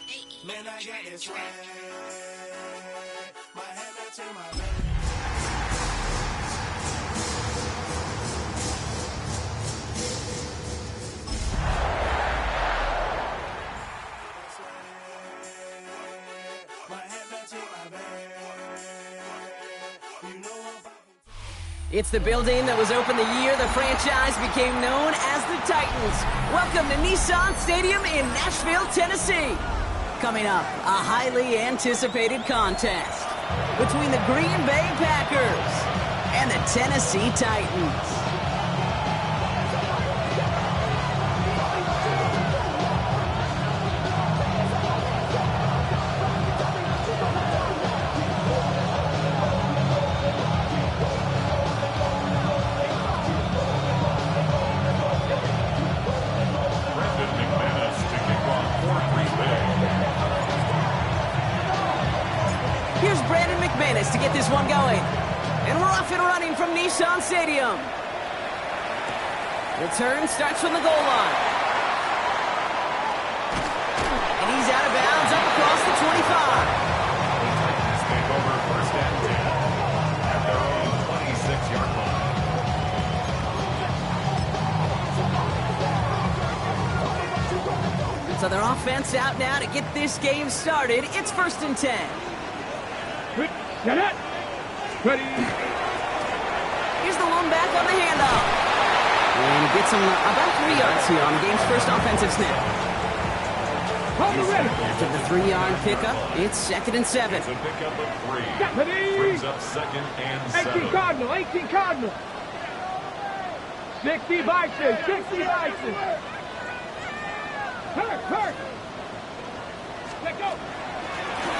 Man, I got this swag. My head matching my bed. It's the building that was opened the year the franchise became known as the Titans. Welcome to Nissan Stadium in Nashville, Tennessee. Coming up, a highly anticipated contest between the Green Bay Packers and the Tennessee Titans. To get this one going. And we're off and running from Nissan Stadium. Return starts from the goal line. And he's out of bounds up across the 25. Take over first and 10 at their own 26-yard line. So their offense out now to get this game started. It's first and 10. Get it! Ready! Here's the lone back on the handoff. And he gets him about 3 yards here on the game's first offensive snap. After the 3-yard pickup, it's second and 7. It's a pickup of 3. Deputy! Brings up second and 7. 18 Cardinal, 18 Cardinal. 60 Bison, 60 Bison. Hurt! Let go!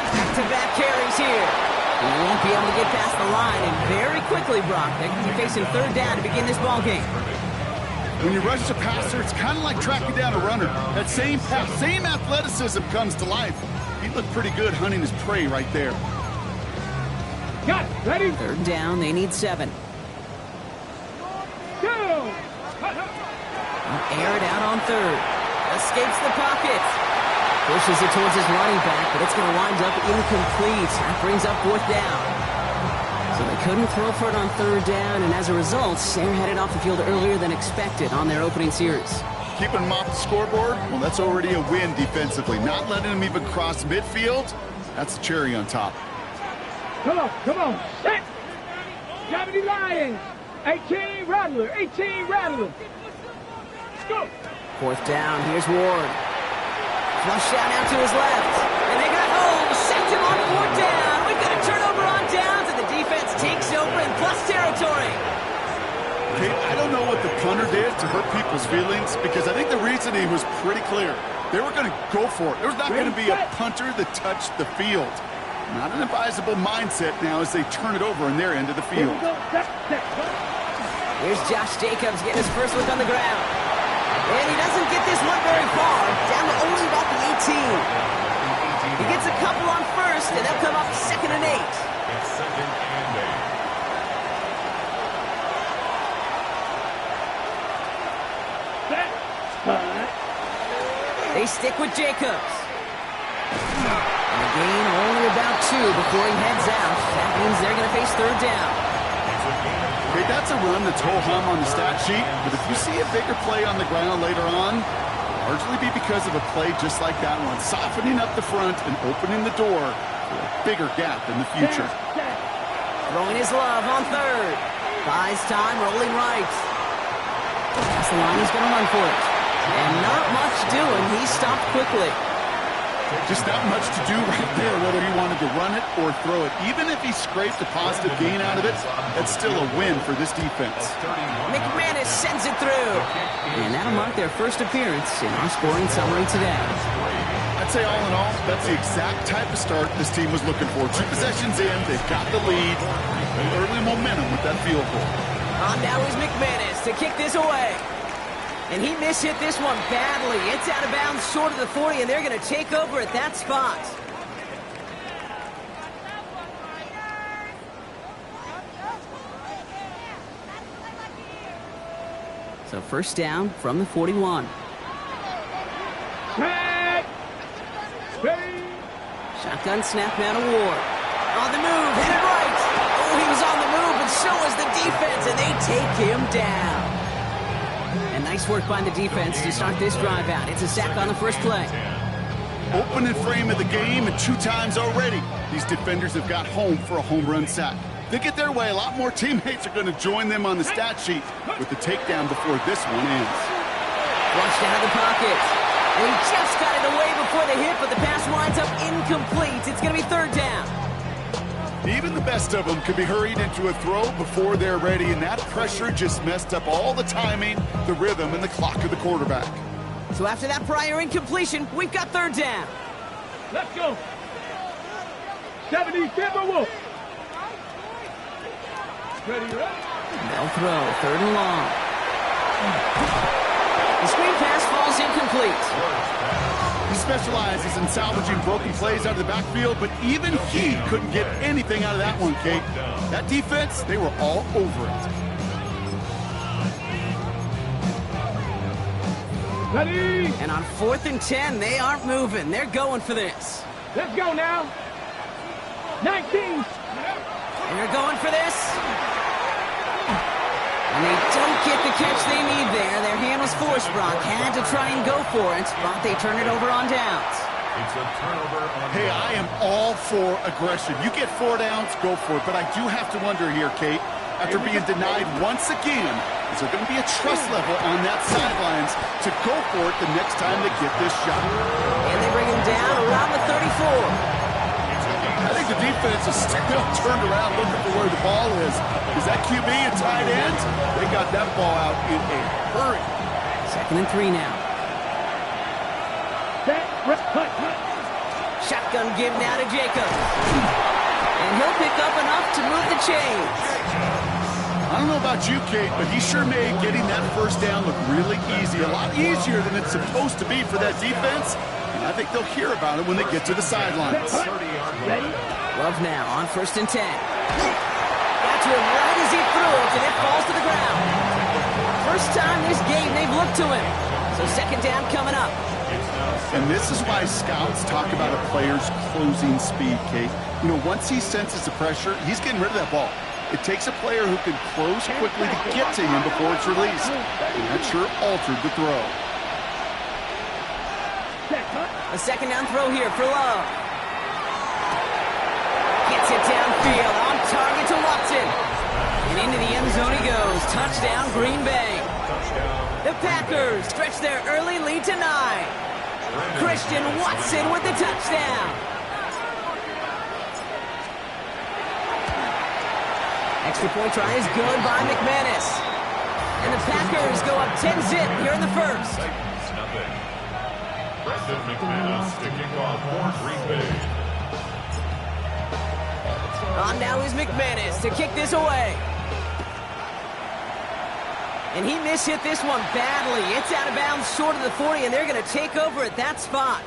Back-to-back carries here. He won't be able to get past the line, and very quickly, Brock, they could be facing third down to begin this ball game. When you rush a passer, it's kind of like tracking down a runner. That same pass, same athleticism comes to life. He looked pretty good hunting his prey right there. Got it, ready? Third down, they need 7. Go! Air it out on third. Escapes the pocket. Pushes it towards his running back, but it's going to wind up incomplete. That brings up 4th down. So they couldn't throw for it on third down, and as a result, they're headed off the field earlier than expected on their opening series. Keeping them off the scoreboard? Well, that's already a win defensively. Not letting them even cross midfield, that's the cherry on top. Come on, set! Germany Lions, 18 Rattler, 18 Rattler. Let's go! 4th down, here's Ward. Flush out now to his left. And they got home. Sent him on 4th down. We've got a turnover on downs, and the defense takes over in plus territory. Okay, I don't know what the punter did to hurt people's feelings, because I think the reasoning was pretty clear. They were going to go for it. There was not going to be a punter that touched the field. Not an advisable mindset now as they turn it over in their end of the field. Here's Josh Jacobs getting his first look on the ground. And he doesn't get this one very far, down to only about the 18. He gets a couple on first, and they'll come up second and 8. It's second and 8. They stick with Jacobs. And a gain only about 2 before he heads out. That means they're going to face third down. Okay, that's a run that's ho-hum on the stat sheet, but if you see a bigger play on the ground later on, it'll largely be because of a play just like that one, softening up the front and opening the door for a bigger gap in the future. Throwing his love on third. Buys time, rolling right. That's the line, he's going to run for it. And not much doing, he stopped quickly. Just not much to do right there, whether he wanted to run it or throw it. Even if he scraped a positive gain out of it, that's still a win for this defense. McManus sends it through. And that'll mark their first appearance in our scoring summary today. I'd say all in all, that's the exact type of start this team was looking for. 2 possessions in, they've got the lead. Early momentum with that field goal. On now is McManus to kick this away. And he mishit this one badly. It's out of bounds short of the 40, and they're going to take over at that spot. So first down from the 41. Set! Ready! Shotgun snap now to Ward. On the move, hit it right. Oh, he was on the move, but so was the defense, and they take him down. And nice work by the defense to start this drive out. It's a sack on the first play. Opening frame of the game, and 2 times already, these defenders have got home for a home run sack. They get their way, a lot more teammates are going to join them on the stat sheet with the takedown before this one ends. Flushed out of the pocket. And he just got it away before the hit, but the pass winds up incomplete. It's going to be third down. Even the best of them could be hurried into a throw before they're ready, and that pressure just messed up all the timing, the rhythm, and the clock of the quarterback. So after that prior incompletion, we've got third down. Let's go. 70 Timberwolves. Ready, ready. They'll throw, third and long. The screen pass falls incomplete. He specializes in salvaging broken plays out of the backfield, but even he couldn't get anything out of that one, Kate. That defense, they were all over it. Ready. And on 4th and 10, they aren't moving. They're going for this. Let's go now. 19. And they're going for this. And they don't get the catch they need there. Their hand was forced, Brock. Had to try and go for it, but they turn it over on downs. It's a turnover on Hey, I am all for aggression. You get 4 downs, go for it. But I do have to wonder here, Kate, after being denied once again, is there going to be a trust level on that sidelines to go for it the next time they get this shot? And they bring him down around the 34. I think the defense is still turned around looking for where the ball is. Is that QB and tight end? They got that ball out in a hurry. 2nd and 3 now. Shotgun give now to Jacobs. And he'll pick up enough to move the chains. I don't know about you, Kate, but he sure made getting that first down look really easy. A lot easier than it's supposed to be for that defense. And I think they'll hear about it when they get to the sidelines. Love now on 1st and 10. Got to him right as he threw it, and it falls to the ground. First time this game they've looked to him. So 2nd down coming up. And this is why scouts talk about a player's closing speed, Kate. You know, once he senses the pressure, he's getting rid of that ball. It takes a player who can close quickly to get to him before it's released. And that sure altered the throw. A 2nd down throw here for Love. Gets it downfield, on target to Watson. And into the end zone he goes. Touchdown, Green Bay. The Packers stretch their early lead to 9. Christian Watson with the touchdown. Extra point try is good by McManus. And the Packers go up 10-zip here in the first. Brendan McManus kicking off for Green Bay. On now is McManus to kick this away. And he mishit this one badly. It's out of bounds short of the 40, and they're going to take over at that spot.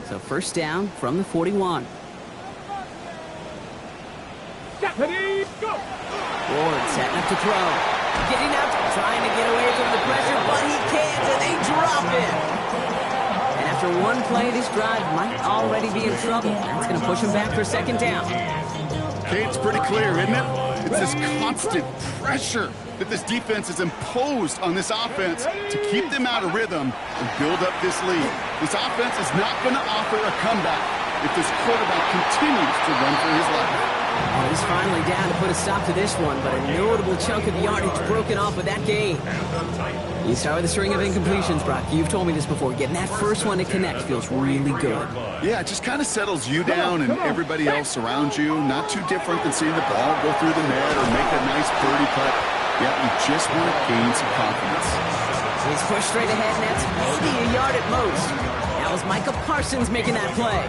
So 1st down from the 41. Ward setting up to throw. Getting up, trying to get away from the pressure, but he can't, and they drop it. And after one play, this drive might already be in trouble. That's going to push him back for 2nd down. Okay, it's pretty clear, isn't it? It's this constant pressure that this defense has imposed on this offense to keep them out of rhythm and build up this lead. This offense is not going to offer a comeback if this quarterback continues to run for his life. Oh, he's finally down to put a stop to this one, but a notable chunk of the yardage broken off with that gain. You start with a string of incompletions, Brock. You've told me this before. Getting that first one to connect feels really good. Yeah, it just kind of settles you down and everybody else around you. Not too different than seeing the ball go through the net or make a nice birdie putt. Yeah, you just want to gain some confidence. He's pushed straight ahead, and that's maybe a yard at most. That was Micah Parsons making that play.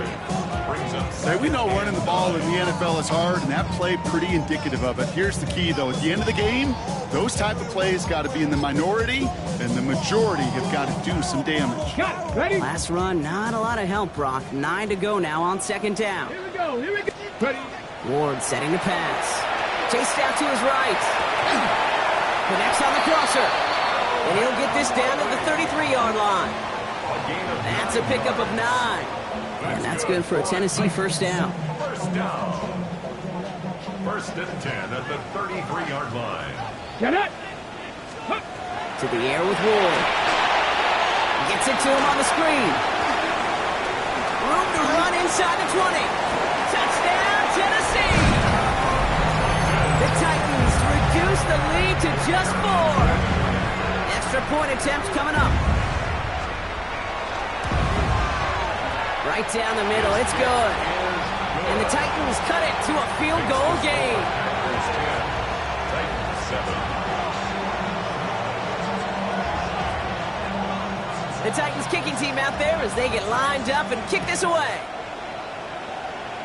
Hey, we know running the ball in the NFL is hard, and that play pretty indicative of it. Here's the key, though. At the end of the game, those type of plays got to be in the minority, and the majority have got to do some damage. Got it. Ready? Last run, not a lot of help, Brock. 9 to go now on 2nd down. Here we go. Here we go. Ready? Ward setting the pass. Chased out to his right. Connects on the crosser. And he'll get this down to the 33-yard line. That's a pickup of 9. And that's good for a Tennessee first down. First down. First and 10 at the 33-yard line. Get it. To the air with Ward. Gets it to him on the screen. Room to run inside the 20. Touchdown, Tennessee! The Titans reduce the lead to just 4. Extra point attempt coming up. Right down the middle, it's good. And the Titans cut it to a field goal game. First 10. Titans 7. The Titans kicking team out there as they get lined up and kick this away.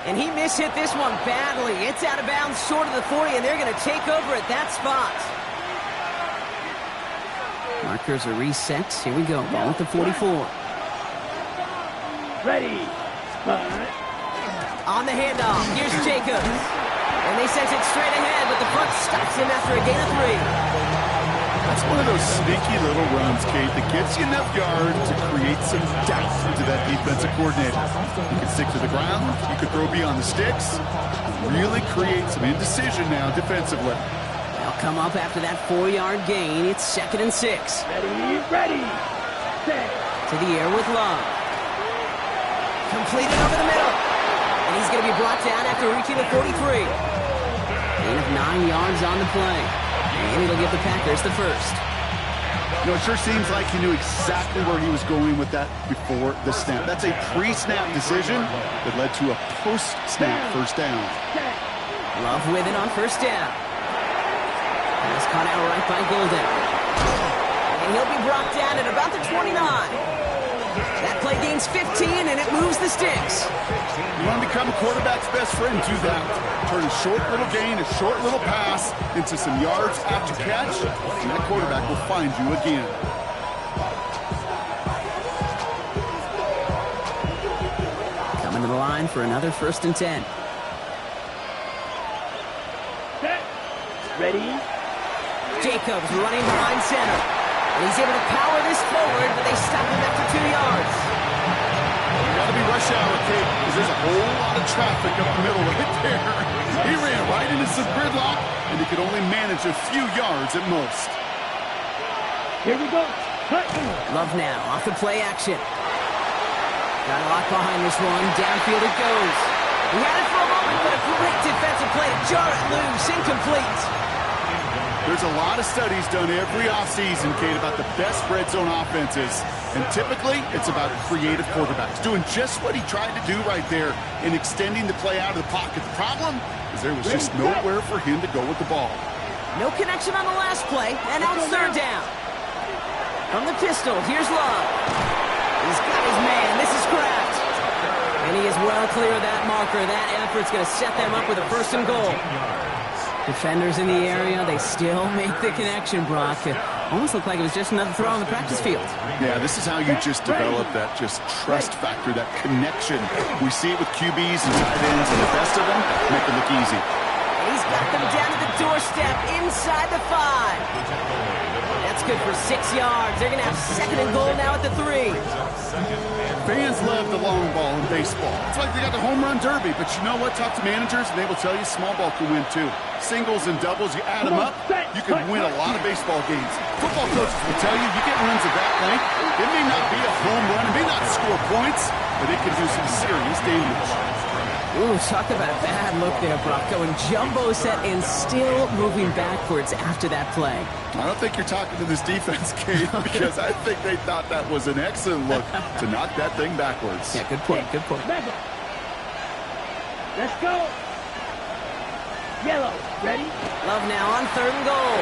And he mishit this one badly. It's out of bounds short of the 40, and they're going to take over at that spot. Markers are reset. Here we go. Ball at the 44. Ready. On the handoff, here's Jacobs. And they sent it straight ahead, but the front stops him after a gain of 3. That's one of those sneaky little runs, Kate, that gets you enough yard to create some doubt to that defensive coordinator. You can stick to the ground, you could throw beyond the sticks, really create some indecision now defensively. They'll come up after that 4-yard gain. It's 2nd and 6. Ready. Set. To the air with Love. Completed over the middle. And he's going to be brought down after reaching the 43. Gain of 9 yards on the play. And it'll give the Packers the first. You know, it sure seems like he knew exactly where he was going with that before the snap. That's a pre-snap decision that led to a post-snap first down. Love with it on first down. Pass caught out right by Golden. And he'll be brought down at about the 29. That play gains 15, and it moves the sticks. You want to become a quarterback's best friend, do that. Turn a short little gain, a short little pass into some yards after catch, and that quarterback will find you again. Coming to the line for another 1st and 10. Set. Ready. Jacobs running behind center. And he's able to power this forward, but they stop him after 2 yards. You got to be rush hour, Kate, because there's a whole lot of traffic up the middle right there. He ran right into some gridlock, and he could only manage a few yards at most. Here we go. Cut. Love now, off the play action. Got a lot behind this one. Downfield it goes. He had it for a moment, but a great defensive play to jar it loose. Incomplete. There's a lot of studies done every offseason, Kate, about the best red zone offenses. And typically, it's about creative quarterbacks doing just what he tried to do right there in extending the play out of the pocket. The problem is there was just nowhere for him to go with the ball. No connection on the last play, and now it's 3rd down. From the pistol, here's Love. He's got his man. This is Kraft. And he is well clear of that marker. That effort's going to set them up with a 1st and goal. Defenders in the area, they still make the connection, Brock. It almost looked like it was just another throw on the practice field. Yeah, this is how you just develop that just trust factor, that connection. We see it with QBs and tight ends, and the best of them make it look easy. And he's got them down to the doorstep inside the 5. That's good for 6 yards. They're going to have 2nd and goal now at the 3. Fans love the long ball in baseball. It's like they got the home run derby, but you know what? Talk to managers, and they will tell you small ball can win too. Singles and doubles, you add them up, you can win a lot of baseball games. Football coaches will tell you get runs of that length. It may not be a home run, it may not score points, but it can do some serious damage. Ooh, talk about a bad look there, Brock. Going jumbo set and still moving backwards after that play. I don't think you're talking to this defense, Kate, because I think they thought that was an excellent look to knock that thing backwards. Yeah, good point, good point. Let's go. Yellow. Ready? Love now on 3rd and goal.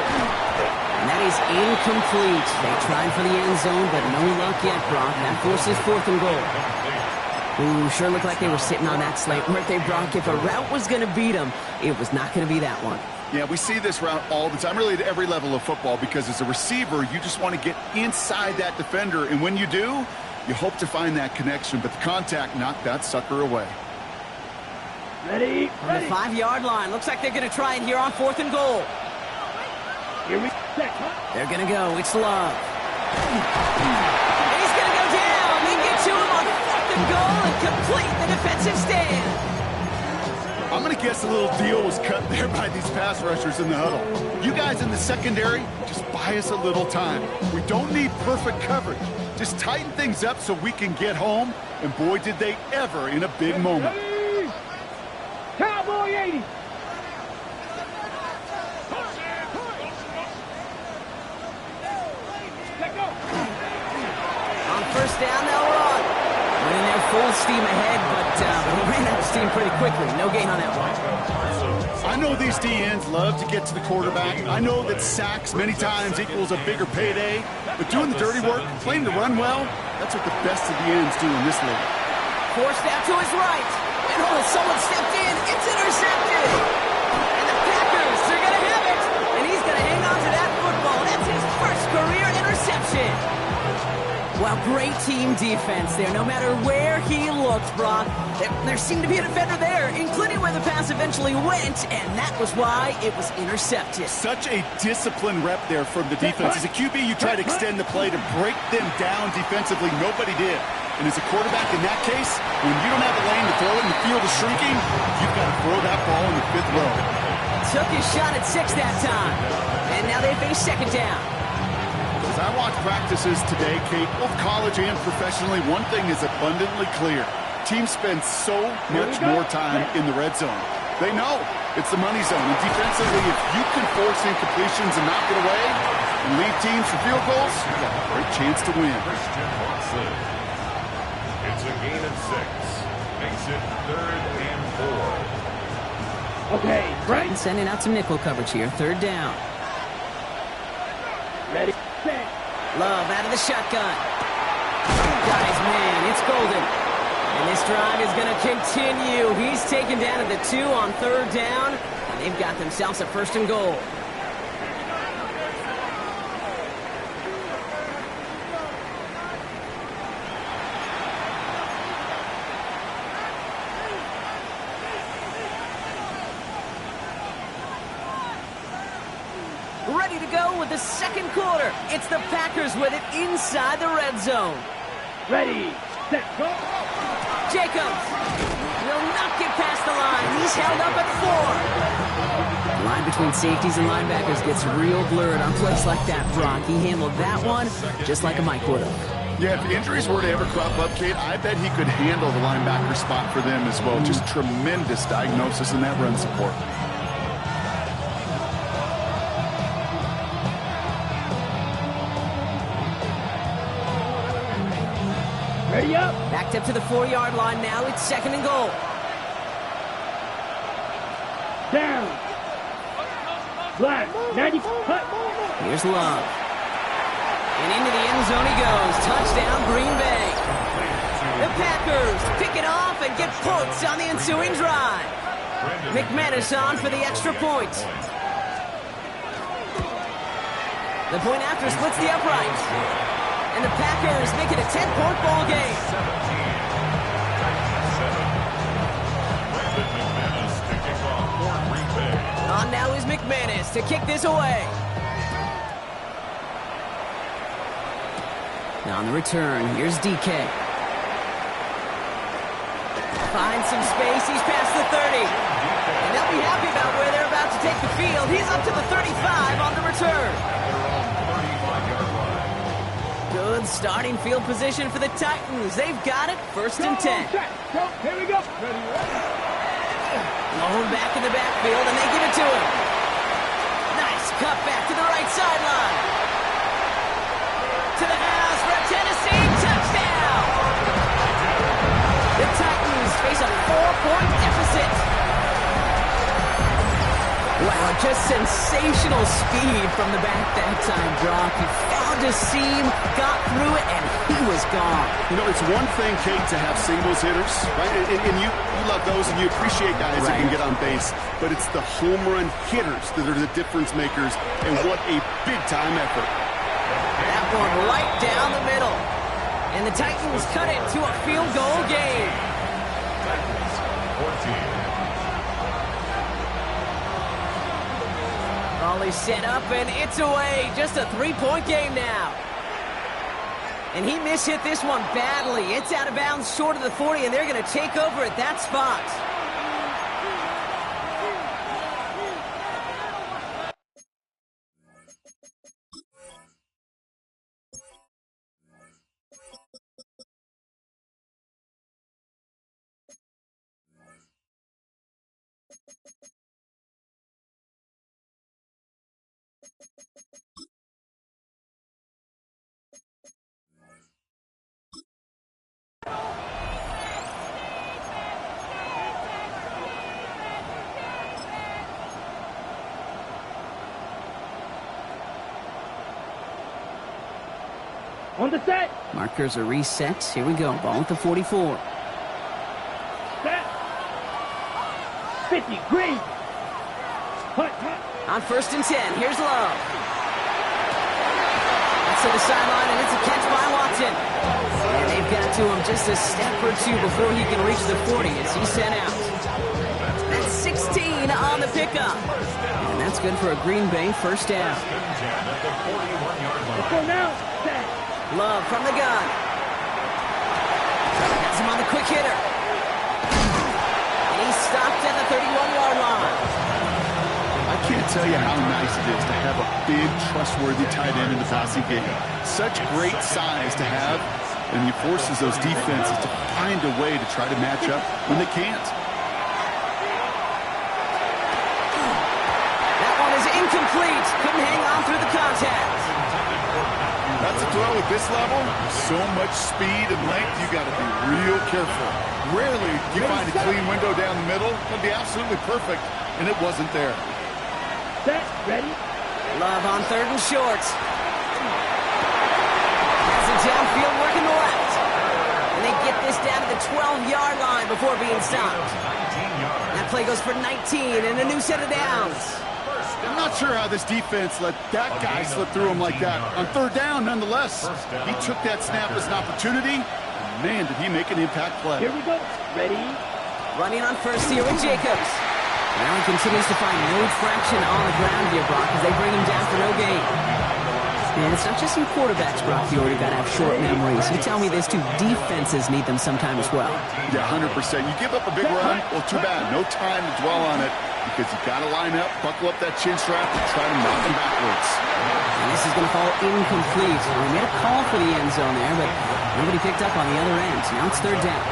And that is incomplete. They tried for the end zone, but no luck yet, Brock. That forces 4th and goal. Ooh, sure looked like they were sitting on that slate, weren't they, Brock? If a route was going to beat them, it was not going to be that one. Yeah, we see this route all the time, really at every level of football, because as a receiver, you just want to get inside that defender, and when you do, you hope to find that connection, but the contact knocked that sucker away. Ready, From the ready. 5-yard line. Looks like they're going to try it here on 4th and goal. Here we set. They're going to go. It's Love. He's going to go down. They get to him on 4th and goal and complete the defensive stand. I'm going to guess a little deal was cut there by these pass rushers in the huddle. You guys in the secondary, just buy us a little time. We don't need perfect coverage. Just tighten things up so we can get home. And boy, did they ever in a big moment. Ready. Cowboy 80. Let go. On 1st down, they'll run. Went in there full steam ahead, but he ran out of steam pretty quickly. No gain on that one. I know these DNs love to get to the quarterback. I know that sacks many times equals a bigger payday. But doing the dirty work, playing to run well, that's what the best of the ends do in this league. Forced out to his right. And someone stepped in. It's intercepted. And the Packers are going to have it. And he's going to hang on to that football. That's his first career interception. Well, great team defense there. No matter where he looked, Brock, there seemed to be a defender there, including where the pass eventually went, and that was why it was intercepted. Such a disciplined rep there from the defense. As a QB, you try to extend the play to break them down defensively. Nobody did. And as a quarterback in that case, when you don't have a lane to throw it and the field is shrinking, you've got to throw that ball in the 5th row. Took his shot at 6 that time. And now they face 2nd down. As I watch practices today, Kate, both college and professionally, one thing is abundantly clear. Teams spend so much more time in the red zone. They know it's the money zone. And defensively, if you can force incompletions and knock it away and lead teams for field goals, you've got a great chance to win. Christian Watson. It's a gain of 6. Makes it 3rd and 4. Okay, right. And sending out some nickel coverage here. 3rd down. Ready, set. Love out of the shotgun. Guys, man, it's golden. And this drive is going to continue. He's taken down at the 2 on 3rd down. And they've got themselves a 1st and goal. Ready to go with the 2nd quarter. It's the Packers with it inside the red zone. Ready, set, go. Jacobs will not get past the line. He's held up at 4. The line between safeties and linebackers gets real blurred on plays like that, Brock. He handled that one just like a Mike would have. Yeah, if injuries were to ever crop up, Kate, I bet he could handle the linebacker spot for them as well. Just tremendous diagnosis in that run support. Ready up. Backed up to the 4-yard line now. It's 2nd and goal. Down. Black, 90, cut. Here's Love. And into the end zone he goes. Touchdown, Green Bay. The Packers pick it off and get points on the ensuing drive. McManus on for the extra point. The point after splits the upright. And the Packers make it a 10-point ball game. 17. Brandon McManus to kick off for Green Bay. On now is McManus to kick this away. Now on the return, here's DK. Finds some space, he's past the 30. And they'll be happy about where they're about to take the field. He's up to the 35 on the return. Good starting field position for the Titans. They've got it, 1st and 10. Go, here we go. Ready, Lone back in the backfield, and they give it to him. Nice cut back to the right sideline. To the house for a Tennessee touchdown. The Titans face a 4-point deficit. Wow, just sensational speed from the back that time, Brock. He found a seam, got through it, and he was gone. You know, it's one thing, Kate, to have singles hitters, right? And you love those, and you appreciate guys that can get on base. But it's the home run hitters that are the difference makers, and what a big-time effort. That one right down the middle. And the Titans cut it to a field goal game. Titans 14, ball is set up, and it's away. Just a three-point game now. And he mishit this one badly. It's out of bounds short of the 40, and they're going to take over at that spot. On the set. Markers are reset. Here we go. Ball at the 44. Set. 50. Green. Hut. On 1st and 10, here's Love. That's to the sideline, and it's a catch by Watson. And they've got to him just a step or two before he can reach the 40 as he's sent out. That's 16 on the pickup. And that's good for a Green Bay first down. Let's go now. Set. Love from the gun. Has him on the quick hitter. And he's stopped at the 31-yard line. I can't tell you how nice it is to have a big, trustworthy tight end in the passing game. Such great size to have, and he forces those defenses to find a way to try to match up when they can't. That one is incomplete. Couldn't hang on through the contact. That's a throw at this level. So much speed and length, you got to be real careful. Rarely do you find a clean window down the middle. It'd be absolutely perfect, and it wasn't there. Set. Ready. Love on 3rd and short. Has it downfield working the left. And they get this down to the 12-yard line before being stopped. That play goes for 19 and a new set of downs. I'm not sure how this defense let that guy slip through him like that. On 3rd down, nonetheless, he took that snap as an opportunity. Man, did he make an impact play. Here we go. Ready. Running on 1st here with Jacobs. Allen continues to find no traction on the ground here, Brock, as they bring him down for no gain. And it's not just some quarterbacks, Brock, you already got to have short memories. You tell me this too, defenses need them sometime as well. Yeah, 100%. You give up a big run, well, too bad. No time to dwell on it because you got to line up, buckle up that chin strap, and try to knock him backwards. And this is going to fall incomplete. We made a call for the end zone there, but nobody picked up on the other end. Now it's 3rd down.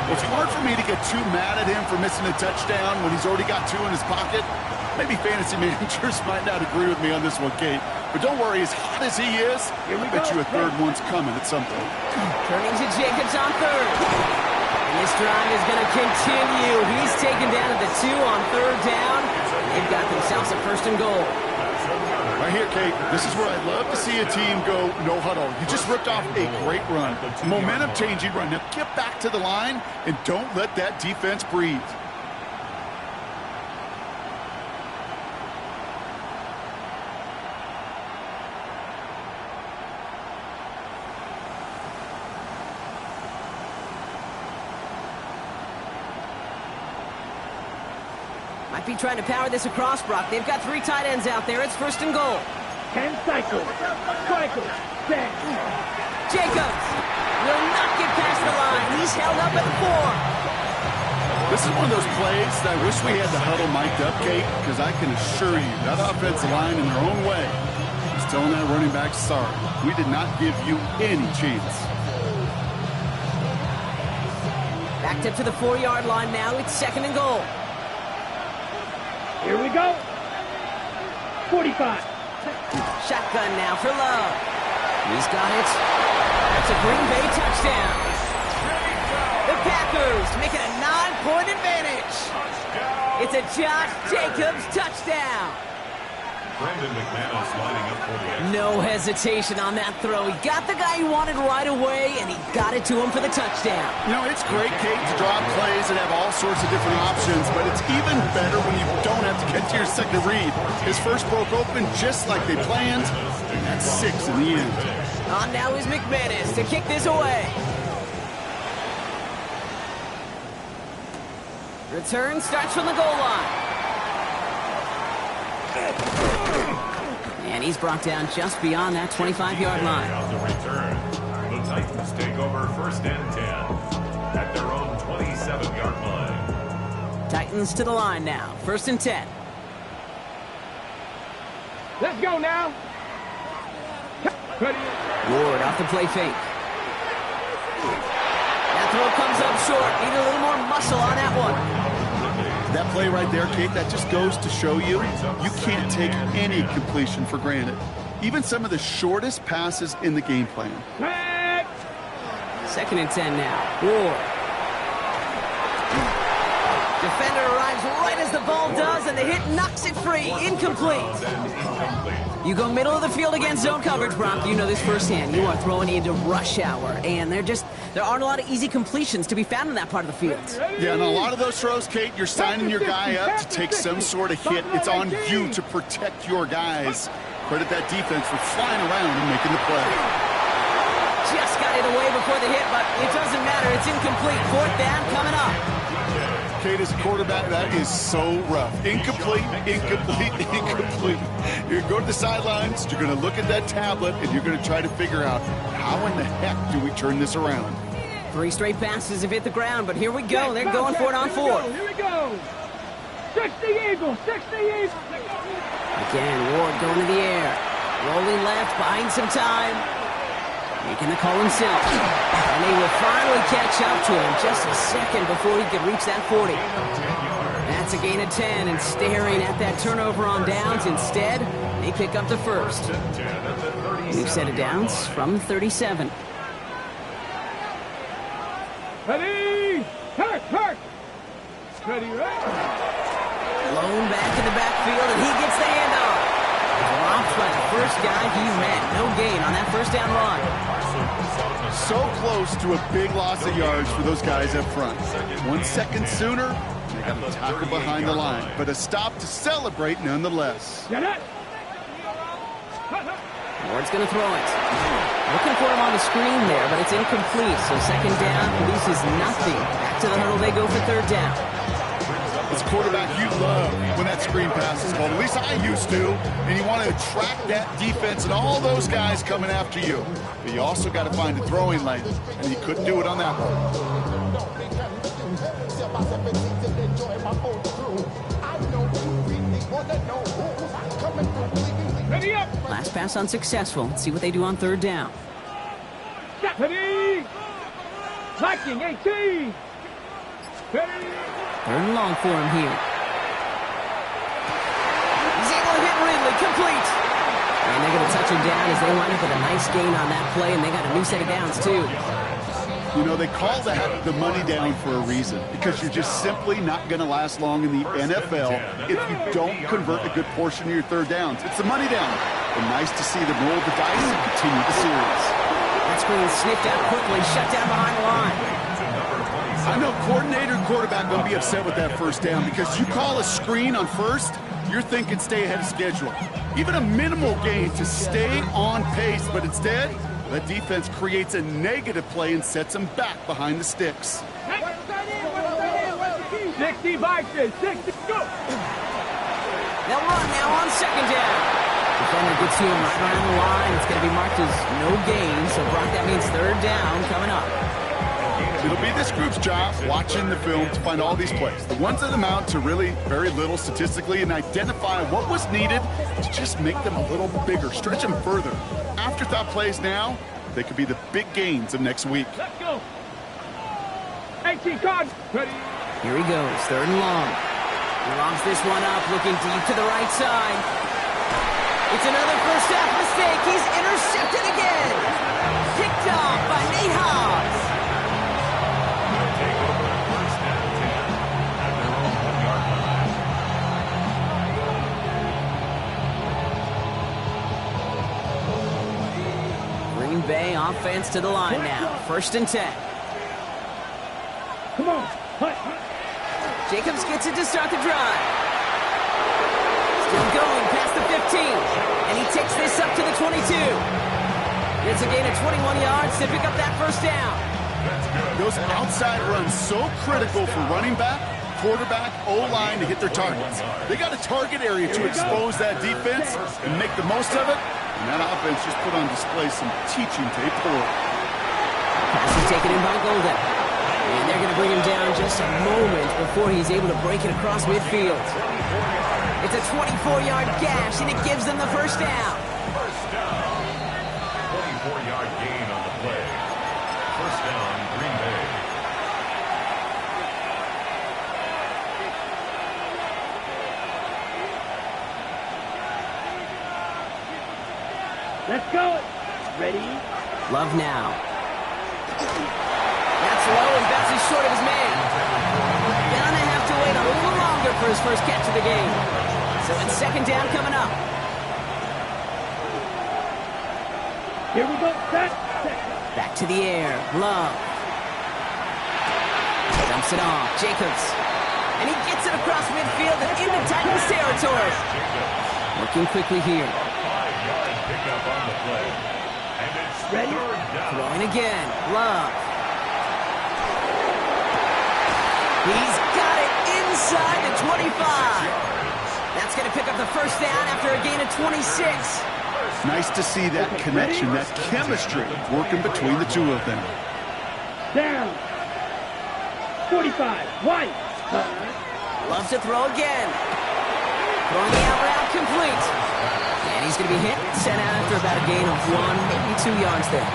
Well, it's hard for me to get too mad at him for missing a touchdown when he's already got 2 in his pocket. Maybe fantasy managers might not agree with me on this one, Kate. But don't worry, as hot as he is, I bet you a 3rd one's coming at some point. Turning to Jacobs on 3rd. And this drive is going to continue. He's taken down at the 2 on 3rd down. They've got themselves a 1st and goal. Right here, Kate, this is where I'd love to see a team go no huddle. You just ripped off a great run, momentum-changing run. Now get back to the line and don't let that defense breathe. Might be trying to power this across, Brock. They've got 3 tight ends out there. It's 1st and goal. 10 cycles. Cycle. Set. Jacobs will not get past the line. He's held up at the 4. This is one of those plays that I wish we had the huddle mic'd up, Kate, because I can assure you that offensive line in their own way is telling that running back, sorry, we did not give you any chance. Backed up to the 4-yard line now. It's 2nd and goal. Here we go. 45. Shotgun now for Love. He's got it. That's a Green Bay touchdown. The Packers make it a 9-point advantage. It's a Josh Jacobs touchdown. Brandon McManus lining up for the extra. No hesitation on that throw. He got the guy he wanted right away, and he got it to him for the touchdown. You know, it's great, Kate, to draw plays and have all sorts of different options, but it's even better when you don't have to get to your second read. His first broke open just like they planned, and that's 6 in the end. On now is McManus to kick this away. Return starts from the goal line. And he's brought down just beyond that 25-yard line. On the return, the Titans take over 1st and 10 at their own 27-yard line. Titans to the line now. 1st and 10. Let's go now. Ready. Ward off the play fake. That throw comes up short. Need a little more muscle on that one. That play right there, Kate, that just goes to show you, you can't take any completion for granted. Even some of the shortest passes in the game plan. 2nd and 10 now. Ward. Defender arrives right as the ball does, and the hit knocks it free. Incomplete. You go middle of the field against zone coverage, Brock. You know this firsthand. You are throwing into rush hour, and there aren't a lot of easy completions to be found in that part of the field. Yeah, and a lot of those throws, Kate, you're signing your guy up to take some sort of hit. It's on you to protect your guys. Credit that defense for flying around and making the play. Just got it away before the hit, but it doesn't matter. It's incomplete. 4th down coming up. Kate, as a quarterback, that is so rough. Incomplete, incomplete, incomplete. You're going to go to the sidelines, you're going to look at that tablet, and you're going to try to figure out how in the heck do we turn this around. 3 straight passes have hit the ground, but here we go. They're going for it on 4th. Here we go. 60 Eagles, 60 Eagles. Again, Ward going to the air. Rolling left, buying some time. Making the call himself. And they will finally catch up to him just a second before he could reach that 40. That's a gain of 10, and staring at that turnover on downs. Instead, they pick up the first. New set of downs from 37. Ready. Hurt. Ready, right? Blown back in the backfield, and he gets the handoff. Dropped by the first guy he met. No gain on that 1st down run. So close to a big loss of yards for those guys up front. 1 second sooner, they got to tackle behind the line. But a stop to celebrate nonetheless. Get it. Ward's going to throw it. Looking for him on the screen there, but it's incomplete. So 2nd down produces nothing. Back to the huddle they go for 3rd down. As a quarterback, you love when that screen pass is called. At least I used to. And you want to attract that defense and all those guys coming after you. But you also got to find a throwing lane. And he couldn't do it on that one. Ready up. Last pass unsuccessful. Let's see what they do on 3rd down. Ready. Lacking 18. Ready. 3rd and long for him here. He's able to hit Ridley. Complete. And they're going to touch him down as they line up with a nice gain on that play, and they got a new set of downs, too. You know, they call that the money down for a reason, because you're just simply not going to last long in the NFL if you don't convert a good portion of your 3rd downs. It's the money down. And nice to see them roll the dice and continue the series. That screen sniffed out quickly, shut down behind the line. I know coordinator and quarterback going to be upset with that 1st down, because you call a screen on 1st, you're thinking stay ahead of schedule. Even a minimal gain to stay on pace, but instead, that defense creates a negative play and sets them back behind the sticks. 60 Vikings, 60, go! They'll run now on 2nd down. Defender gets to him right around the line. It's going to be marked as no gain, so Brock, that means 3rd down coming up. It'll be this group's job watching the film to find all these plays. The ones that amount to really very little statistically, and identify what was needed to just make them a little bigger, stretch them further. Afterthought plays now, they could be the big gains of next week. Let's go. 18 cards. Ready. Here he goes, 3rd and long. He lobs this one up, looking deep to the right side. It's another first half mistake. He's intercepted again. Picked off by Nate Hobbs. Green Bay offense to the line now. 1st and 10. Come on. Jacobs gets it to start the drive. Still going past the 15. And he takes this up to the 22. It's a gain of 21 yards to pick up that 1st down. Those outside runs so critical for running back. quarterback, O-line to hit their targets. They got a target area to expose that defense and make the most of it. And that offense just put on display some teaching tape for it. Pass is taken in by Golden. And they're going to bring him down just a moment before he's able to break it across midfield. It's a 24-yard gash, and it gives them the first down. First down. 24-yard gain on the play. First down, Green Bay. Let's go. Ready? Love now. That's low, and Betts is short of his man. Gonna have to wait a little longer for his first catch of the game. So it's second down coming up. Here we go. Set. Back to the air. Love. Dumps it off. Jacobs. And he gets it across midfield and into Titans territory. Working quickly here. 5-yard pickup on the play. And it's Ready? third down. Throwing again. Love. He's got it inside the 25. That's going to pick up the first down after a gain of 26. Nice to see that connection, that chemistry working between the two of them. Down. 45. White. Loves to throw again. Throwing the out route complete. And he's going to be hit, sent out after about a gain of 1, maybe 2 yards there.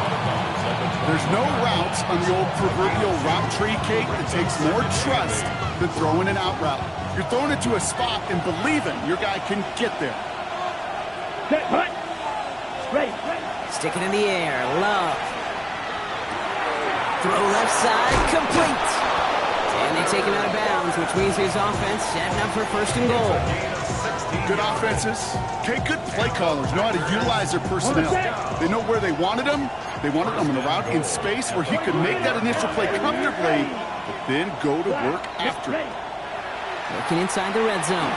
There's no routes on the old proverbial route tree, Kate, that takes more trust than throwing an out route. You're throwing it to a spot and believing your guy can get there. Set. Hut. Ready. Stick it in the air. Love. Throw left side, complete. And they take him out of bounds, which means his offense setting up for first and goal. Good offenses. Okay, good play callers know how to utilize their personnel. They know where they wanted him. They wanted him in a route in space where he could make that initial play comfortably, but then go to work after it. Working inside the red zone.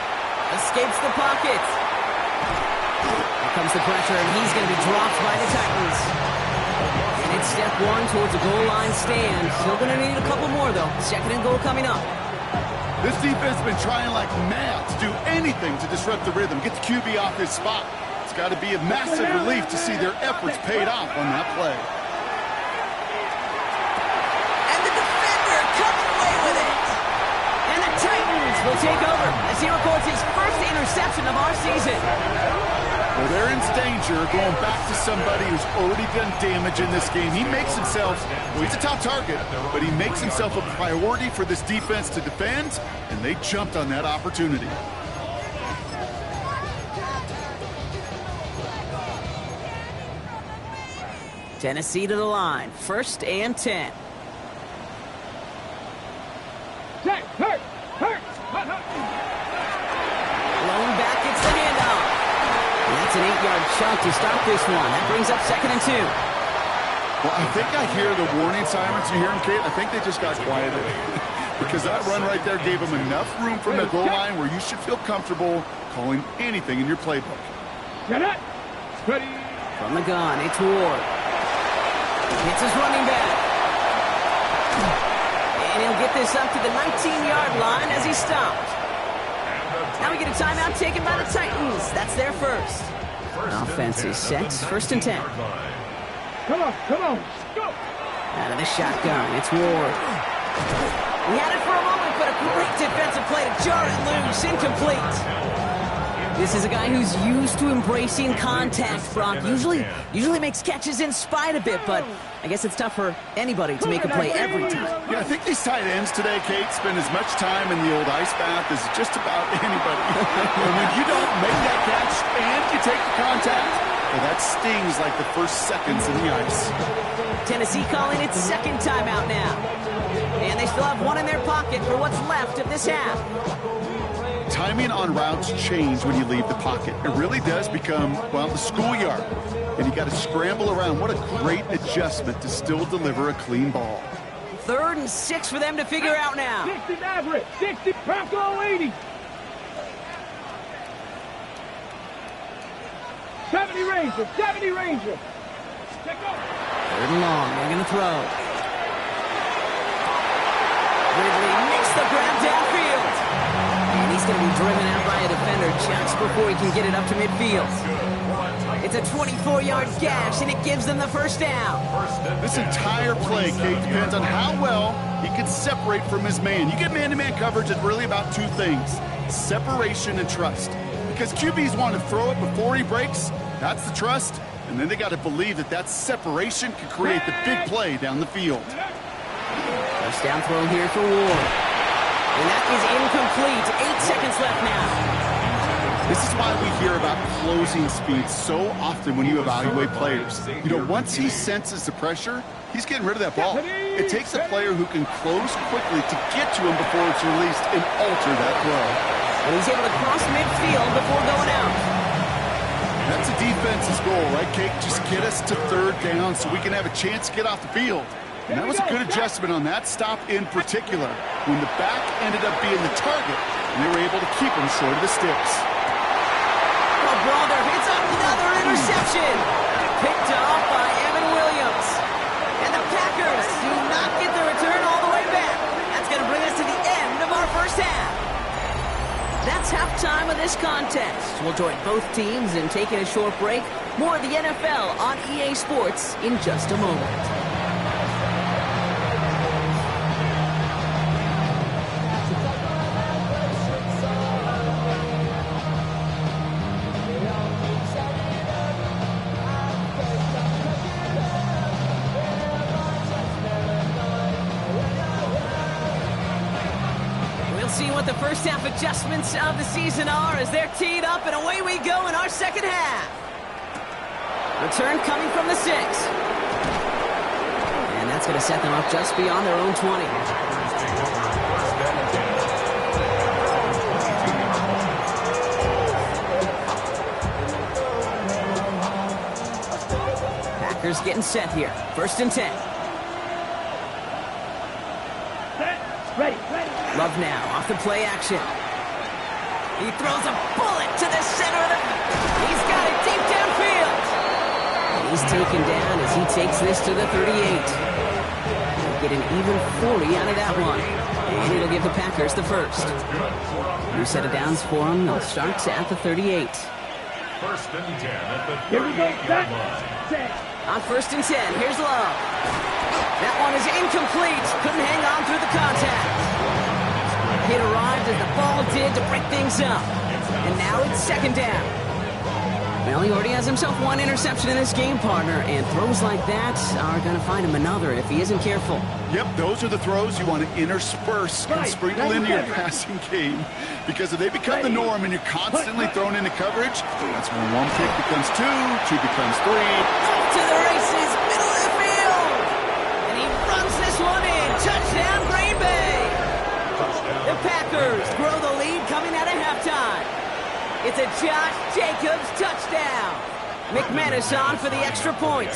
Escapes the pocket. Here comes the pressure, and he's going to be dropped by the Titans. And it's step one towards a goal line stand. Still going to need a couple more, though. Second and goal coming up. This defense has been trying like mad to do anything to disrupt the rhythm, get the QB off his spot. It's got to be a massive relief to see their efforts paid off on that play. And the defender comes away with it. And the Titans will take over as he records his first interception of our season. Well, they're in danger going back to somebody who's already done damage in this game. He makes himself, well, he's a top target, but he makes himself a priority for this defense to defend, and they jumped on that opportunity. Tennessee to the line. First and 10. Set. Hurt. Blown back, it's the handoff. And that's an 8-yard chunk to start this one. That brings up second and 2. Well, I think I hear the warning sirens. You hear them, Kate? I think they just got quieted. Because that run right there gave them enough room from the goal line where you should feel comfortable calling anything in your playbook. Get it. Ready. From the gun, it's Ward. Hits his running back. And he'll get this up to the 19-yard line as he stopped. Now we get a timeout taken by the Titans. That's their first. Offense is set. First and 10. Come on. Go. Out of the shotgun, it's Ward. He had it for a moment, but a great defensive play to jar it loose. Incomplete. This is a guy who's used to embracing contact, Brock. Usually makes catches in spite of it, but I guess it's tough for anybody to make a play every time. Yeah, I think these tight ends today, Kate, spend as much time in the old ice bath as just about anybody. And when you don't make that catch and you take the contact, well, that stings like the first seconds in the ice. Tennessee calling its second timeout now. And they still have one in their pocket for what's left of this half. Timing on routes change when you leave the pocket. It really does become, well, the schoolyard. And you got to scramble around. What a great adjustment to still deliver a clean ball. 3rd and 6 for them to figure out now. 60 Maverick. 60 Bronco 80. 70 Ranger. 70 Ranger. Check out. 3rd and long. They're going to throw. Ridley makes the grab downfield. going to be driven out by a defender just before he can get it up to midfield. It's a 24-yard gash, and it gives them the first down. This entire play, Kate, depends on how well he can separate from his man. You get man-to-man coverage, it's really about two things, separation and trust. Because QBs want to throw it before he breaks, that's the trust, and then they got to believe that that separation can create the big play down the field. First down throw here for Ward. And that is incomplete. 8 seconds left now. This is why we hear about closing speed so often when you evaluate players. You know, once he senses the pressure, he's getting rid of that ball. It takes a player who can close quickly to get to him before it's released and alter that throw. And he's able to cross midfield before going out. That's a defense's goal, right, Kate? Just get us to third down so we can have a chance to get off the field. And that was a good adjustment on that stop in particular, when the back ended up being the target, and they were able to keep him short of the sticks. Oh, brother, it's another interception. Picked off by Evan Williams. And the Packers do not get the return all the way back. That's going to bring us to the end of our first half. That's halftime of this contest. We'll join both teams in taking a short break. More of the NFL on EA Sports in just a moment. The first half adjustments of the season are as they're teed up, and away we go in our second half. Return coming from the 6. And that's going to set them up just beyond their own 20. Packers getting set here. 1st and 10. Ready. Love now, off the play action. He throws a bullet to the center of the... He's got it deep downfield. And he's taken down as he takes this to the 38. He'll get an even 40 out of that one. And it'll give the Packers the first. New set of downs for him. They'll start at the 38. 1st and 10 at the 38-yard line. On 1st and 10, here's Love. That one is incomplete. Couldn't hang on through the contact. Hit arrived as the ball did to break things up. And now it's 2nd down. Well, he already has himself one interception in this game, partner, and throws like that are going to find him another if he isn't careful. Yep, those are the throws you want to intersperse and sprinkle into your passing game. Because if they become the norm and you're constantly thrown into coverage, that's when one pick becomes 2 becomes 3. Off to the races, middle of the field. And he runs this one in. Touchdown, Green Bay. The Packers grow the lead coming out of halftime. It's a Josh Jacobs touchdown. McManus on for the extra point.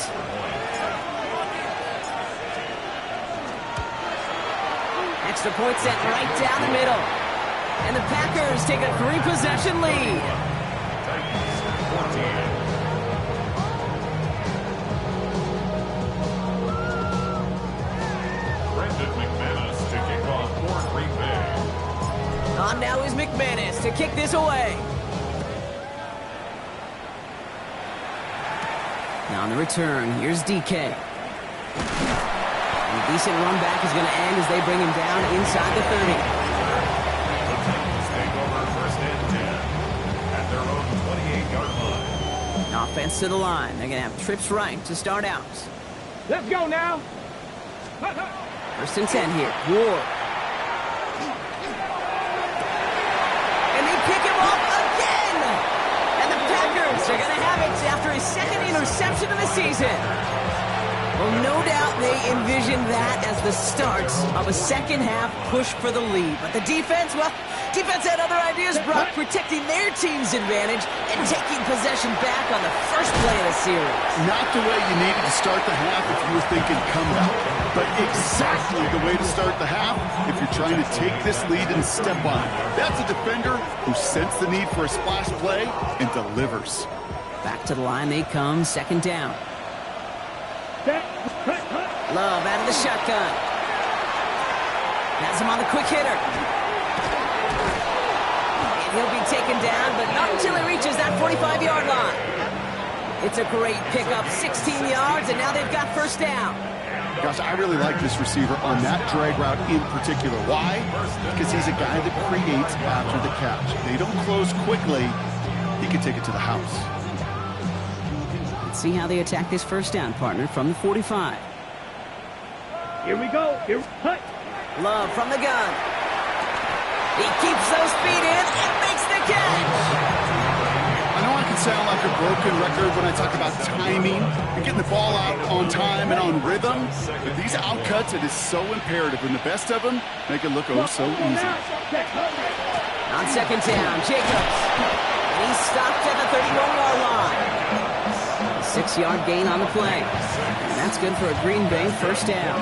Extra point set right down the middle. And the Packers take a 3-possession lead. Brendan McManus to kick off for Green Bay. On now is McManus to kick this away. Now on the return, here's DK. And a decent run back is going to end as they bring him down inside the 30. The Titans take over 1st and 10 at their own 28-yard line. Offense to the line. They're going to have trips right to start out. Let's go now. 1st and 10 here. Ward. And they pick him off again. And the Packers are going to have it after his 2nd interception of the season. Well, no doubt they envisioned that as the start of a second-half push for the lead. But the defense, well, defense had other ideas, Brock, protecting their team's advantage and taking possession back on the first play of the series. Not the way you needed to start the half if you were thinking comeback, but exactly the way to start the half if you're trying to take this lead and step on it. That's a defender who sensed the need for a splash play and delivers. Back to the line they come, 2nd down. Love out of the shotgun. Has him on the quick hitter. taken down, but not until he reaches that 45-yard line. It's a great pickup, 16 yards, and now they've got first down. Gosh, I really like this receiver on that drag route in particular. Why? Because he's a guy that creates after the catch. They don't close quickly. He can take it to the house. Let's see how they attack this first down, partner, from the 45. Here we go. Here, hut. Love from the gun. He keeps those feet in and makes the catch. I know I can sound like a broken record when I talk about timing and getting the ball out on time and on rhythm, but these outcuts, it is so imperative, and the best of them make it look oh so easy. On second down, Jacobs. And he's stopped at the 31-yard line. A 6-yard gain on the play. And that's good for a Green Bay first down.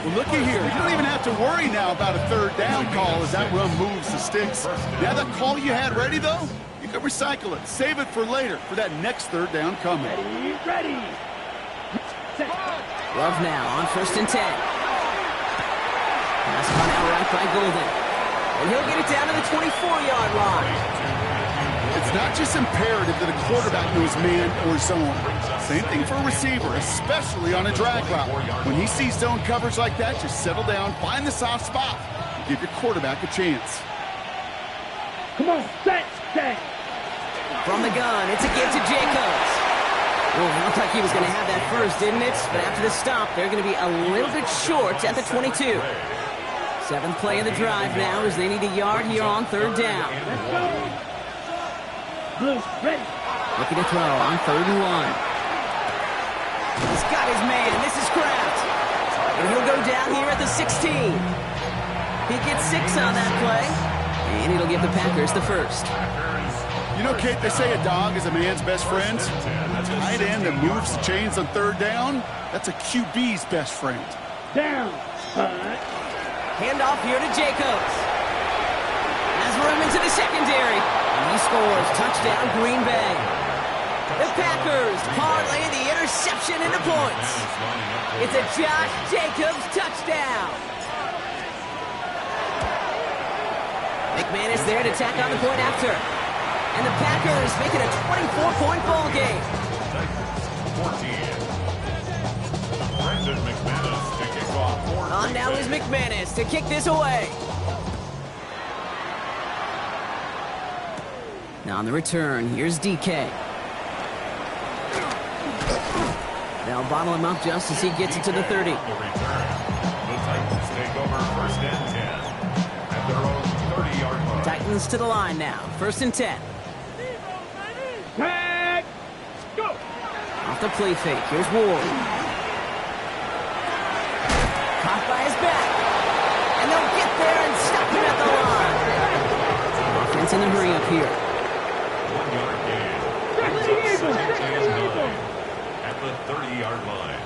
Well, looky here. You don't even have to worry now about a third down call as that run moves the sticks. Now that call you had ready, though, you can recycle it. Save it for later for that next third down coming. Ready. Love now on first and 10. Pass run out right by Golden. And he'll get it down to the 24-yard line. It's not just imperative that a quarterback knows man or zone. Same thing for a receiver, especially on a drag route. When he sees zone coverage like that, just settle down, find the soft spot, and give your quarterback a chance. Come on, set. From the gun, it's a give to Jacobs. Well, it looked like he was going to have that first, didn't it? But after the stop, they're going to be a little bit short at the 22. Seventh play of the drive now as they need a yard here on third down. Let's go. Blue, ready. Looking to throw on third and 1. He's got his man. This is Kraft. And he'll go down here at the 16. He gets 6 on that play. And it'll give the Packers the first. You know, Kate, they say a dog is a man's best friend. A tight end that moves the chains on third down, that's a QB's best friend. Down. Handoff here to Jacobs. Has room into the secondary. And he scores. Touchdown, Green Bay. The Packers parlay the interception into points. It's a Josh Jacobs touchdown. McManus there to tack on the point after. And the Packers make it a 24-point ball game. 14. Brendan McManus to kick off. On now is McManus to kick this away. Now on the return, here's DK. They'll bottle him up just as he gets it to the 30. The return. The Titans take over first and 10 at their own 30-yard line. Titans to the line now. First and 10. Tag. Go. Off the play fake. Here's Ward. Caught by his back. And they'll get there and stop him at the line. Offense in a hurry up here. 1-yard gain. Six Eagles. At the 30-yard line.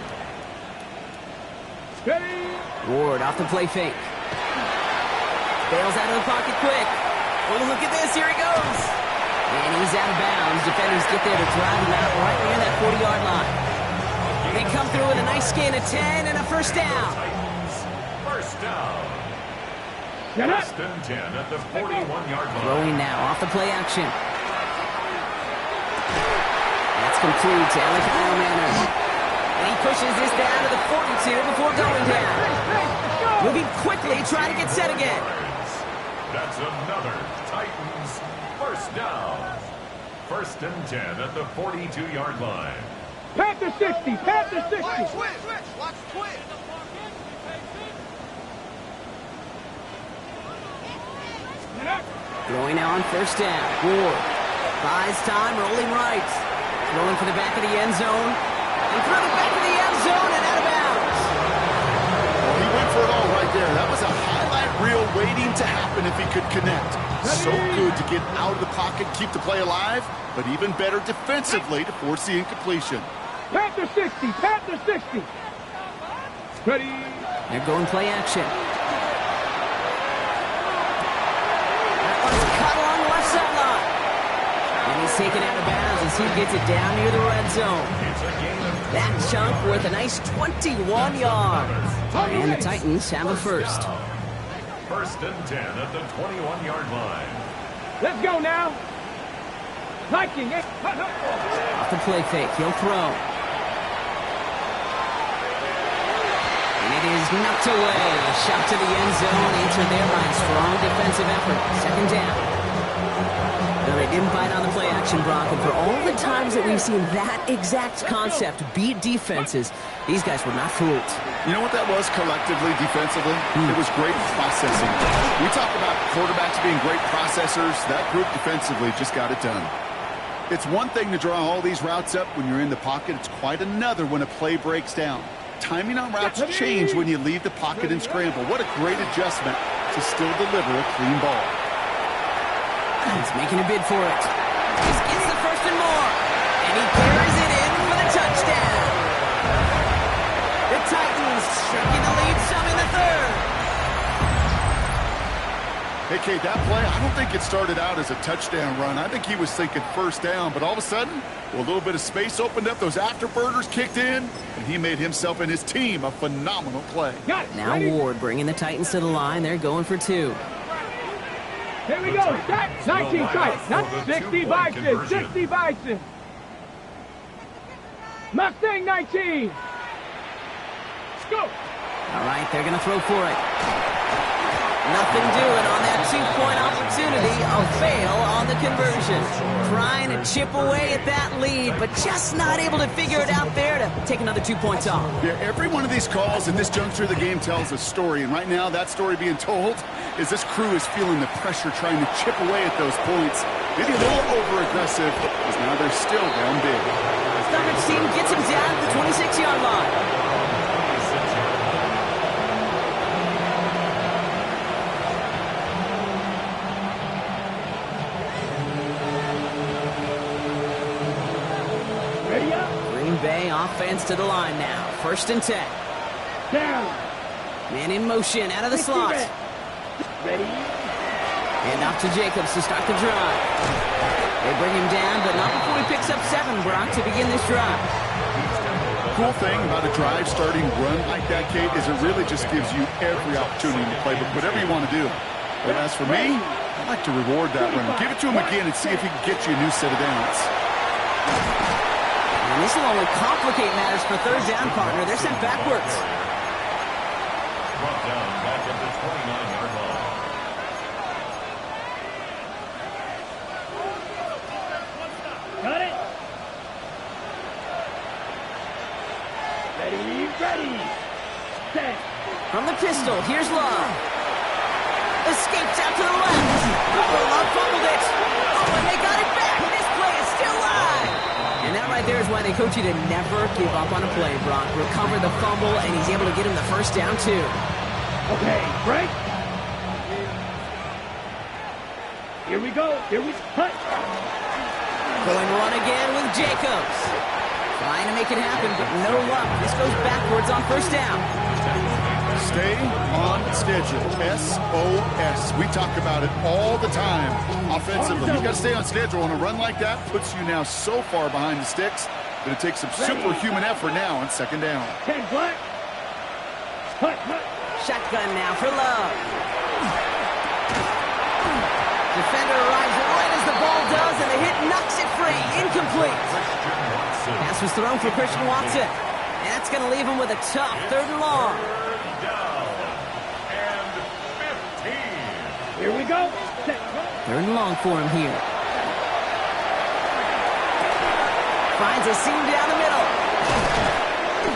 Ready. Ward off the play fake. Bails out of the pocket quick. Oh, look at this. Here he goes. And he's out of bounds. Defenders get there to drive him out right near that 40-yard line. They come through with a nice gain of 10 and a first down. First down. Get up. First and 10 at the 41-yard line. Throwing now off the play action. That's complete to Alec Manor. And he pushes this down to the 42 before going down. Moving quickly, trying to get set again. That's another Titans first down. First and 10 at the 42-yard line. Panther 60. Panther 60. Watch twitch. Throwing now on first down. Ward buys time, rolling right. Throwing for the back of the end zone. And through the back of the end zone and out of bounds. He went for it all right there. That was a highlight reel waiting to happen if he could connect. So good to get out of the pocket, keep the play alive, but even better defensively to force the incompletion. Panther 60. Panther 60. Ready. They're going play action. That one's cut along the left sideline. And he's taken out of bounds as he gets it down near the red zone. That chunk worth a nice 21 yards. And the Titans have a first. First and 10 at the 21-yard line. Let's go now. Liking it. Off the play fake, he'll throw. And it is knocked away. A shot to the end zone, answered there by a strong defensive effort. Second down. No, they didn't bite on the play action, Brock, and for all the times that we've seen that exact concept beat defenses, these guys were not fooled. You know what that was collectively, defensively? It was great processing. We talk about quarterbacks being great processors. That group defensively just got it done. It's one thing to draw all these routes up when you're in the pocket. It's quite another when a play breaks down. Timing on routes change when you leave the pocket and scramble. What a great adjustment to still deliver a clean ball. He's making a bid for it. He gets the first and more. And he carries it in for the touchdown. The Titans shrinking the lead some in the third. Hey, Kate, that play, I don't think it started out as a touchdown run. I think he was thinking first down, but all of a sudden, well, a little bit of space opened up, those afterburners kicked in, and he made himself and his team a phenomenal play. Now Ward bringing the Titans to the line. They're going for two. Here we go. Set. 19 strikes. Not 60 Bison. 60 Bison. Mustang 19. Let's go. All right, they're going to throw for it. Nothing doing on that two-point opportunity. A fail on the conversion. Trying to chip away at that lead, but just not able to figure it out there to take another 2 points off. Yeah, every one of these calls at this juncture of the game tells a story, and right now that story being told is this crew is feeling the pressure trying to chip away at those points. Maybe a little over-aggressive, because now they're still down big. Stockbridge team gets him down at the 26-yard line. Green Bay offense to the line now. First and 10. Down. Man in motion out of the slot. Ready. And off to Jacobs to start the drive. They bring him down, but not before he picks up 7, Brock, to begin this drive. Cool thing about a drive starting run like that, Kate, is it really just gives you every opportunity to play whatever you want to do. But as for me, I like to reward that run. Give it to him again and see if he can get you a new set of downs. And this will only complicate matters for third down, partner. They're sent backwards. Brought down back at the 29-yard line. Got it. Ready. Set. From the pistol, here's Love. Escapes out to the left. Love fumbled it. Oh, and they got it back. This play is still live. And that right there is why they coach you to never give up on a play, Brock. Recover the fumble, and he's able to get him the first down, too. Okay, break. Here we go. Hunt. Going run again with Jacobs. Trying to make it happen, but no luck. This goes backwards on first down. Stay on schedule. SOS. We talk about it all the time. Offensively, you got to stay on schedule, and a run like that puts you now so far behind the sticks that it takes some superhuman effort now on second down. 10 black. Hunt. Shotgun now for Love. Defender arrives right as the ball does, and the hit knocks it free. Incomplete. Pass was thrown for Christian Watson. And that's going to leave him with a tough third and long. Here we go. Set. Third and long for him here. Finds a seam down the middle.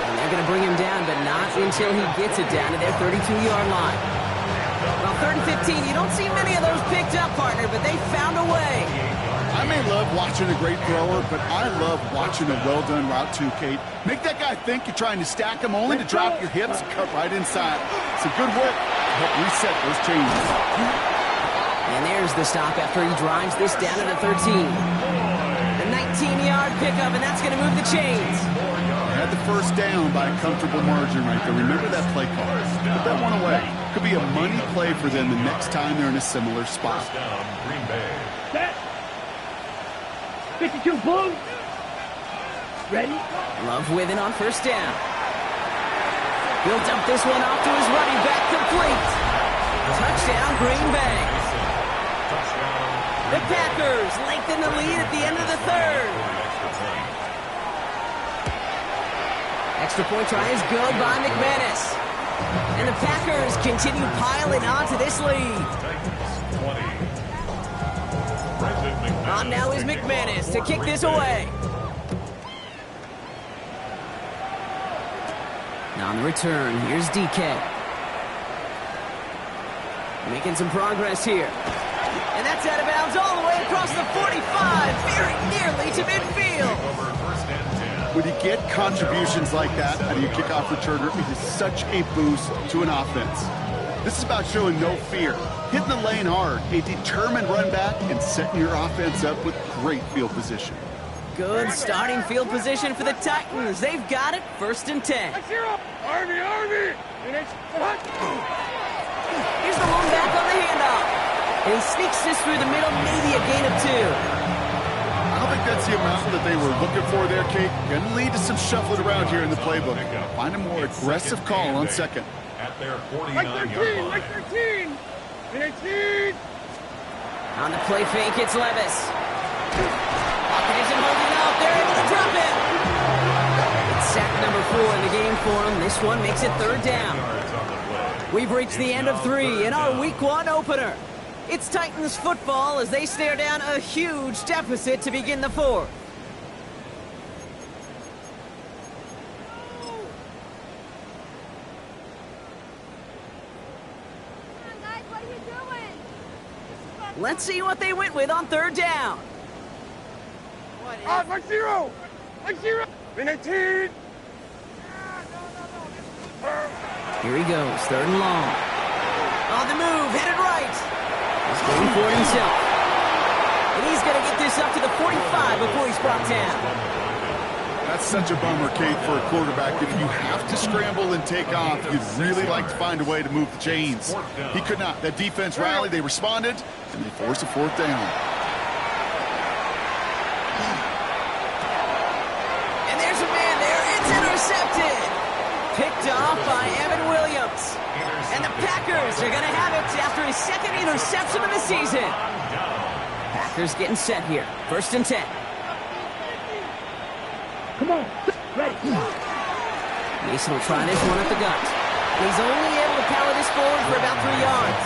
And they're going to bring him down, but not until he gets it down to their 32-yard line. Well, 3rd and 15, you don't see many of those picked up, partner, but they found a way. I may love watching a great thrower, but I love watching a well-done route too, Kate. Make that guy think you're trying to stack him only to drop your hips and cut right inside. It's a good work to help reset those changes. And there's the stop after he drives this down to the 13. The 19-yard pickup, and that's going to move the chains. Had the first down by a comfortable margin right there. Remember that play call. Put that one away. Could be a money play for them the next time they're in a similar spot. Green Bay. Set. 52 blue. Ready. Love with it on first down. He'll dump this one off to his running back, complete. Touchdown, Green Bay. The Packers lengthen the lead at the end of the third. Extra point try is good by McManus. And the Packers continue piling on to this lead. On now is McManus to kick this away. Now on the return, here's DK. Making some progress here. And that's out of bounds all the way across the 45, very nearly to midfield. When you get contributions like that out of your kickoff returner, it is such a boost to an offense. This is about showing no fear, hitting the lane hard, a determined run back, and setting your offense up with great field position. Good starting field position for the Titans. They've got it, 1st and 10. Army! Here's the one back on the handoff. And he sneaks this through the middle, maybe a gain of 2. I don't think that's the amount that they were looking for there, Kate. Going to lead to some shuffling around here in the playbook. Find a more aggressive call on second. At their Like 49-yard line. 13! 13! On the play fake, it's Levis. Pocket isn't holding up. They're able to drop it. It's sack number 4 in the game for him. This one makes it 3rd down. We've reached the end of 3 in our Week 1 opener. It's Titans football as they stare down a huge deficit to begin the 4th. Let's see what they went with on 3rd down. Like 0! 19! Here he goes, 3rd and long. On the move, headed right. He's going for it himself. And he's going to get this up to the 45 before he's brought down. That's such a bummer, Kate, for a quarterback. If you have to scramble and take off, you'd really like to find a way to move the chains. He could not. That defense rallied, they responded, and they forced a 4th down. And there's a man there. It's intercepted. Picked off by Evan Williams. And the Packers are going to have it after his 2nd interception of the season. Packers getting set here. 1st and 10. Come on! Ready! Mason will try this one at the gut. He's only able to power this forward for about 3 yards.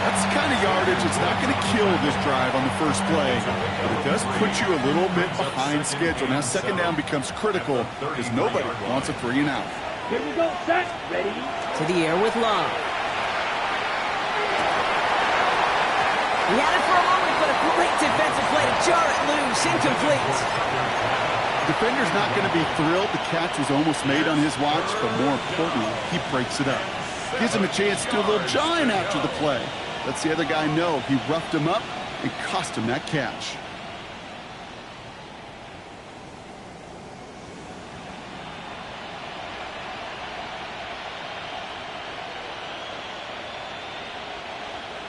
That's the kind of yardage that's not going to kill this drive on the first play, but it does put you a little bit behind schedule. Now 2nd down becomes critical because nobody wants a 3 and out. Here we go, set, ready. To the air with Love. He had it for a moment, but a great defensive play to jar it loose. Incomplete. Defender's not going to be thrilled. The catch was almost made on his watch, but more importantly, he breaks it up. Gives him a chance to do a little jawing after the play. Lets the other guy know he roughed him up and cost him that catch.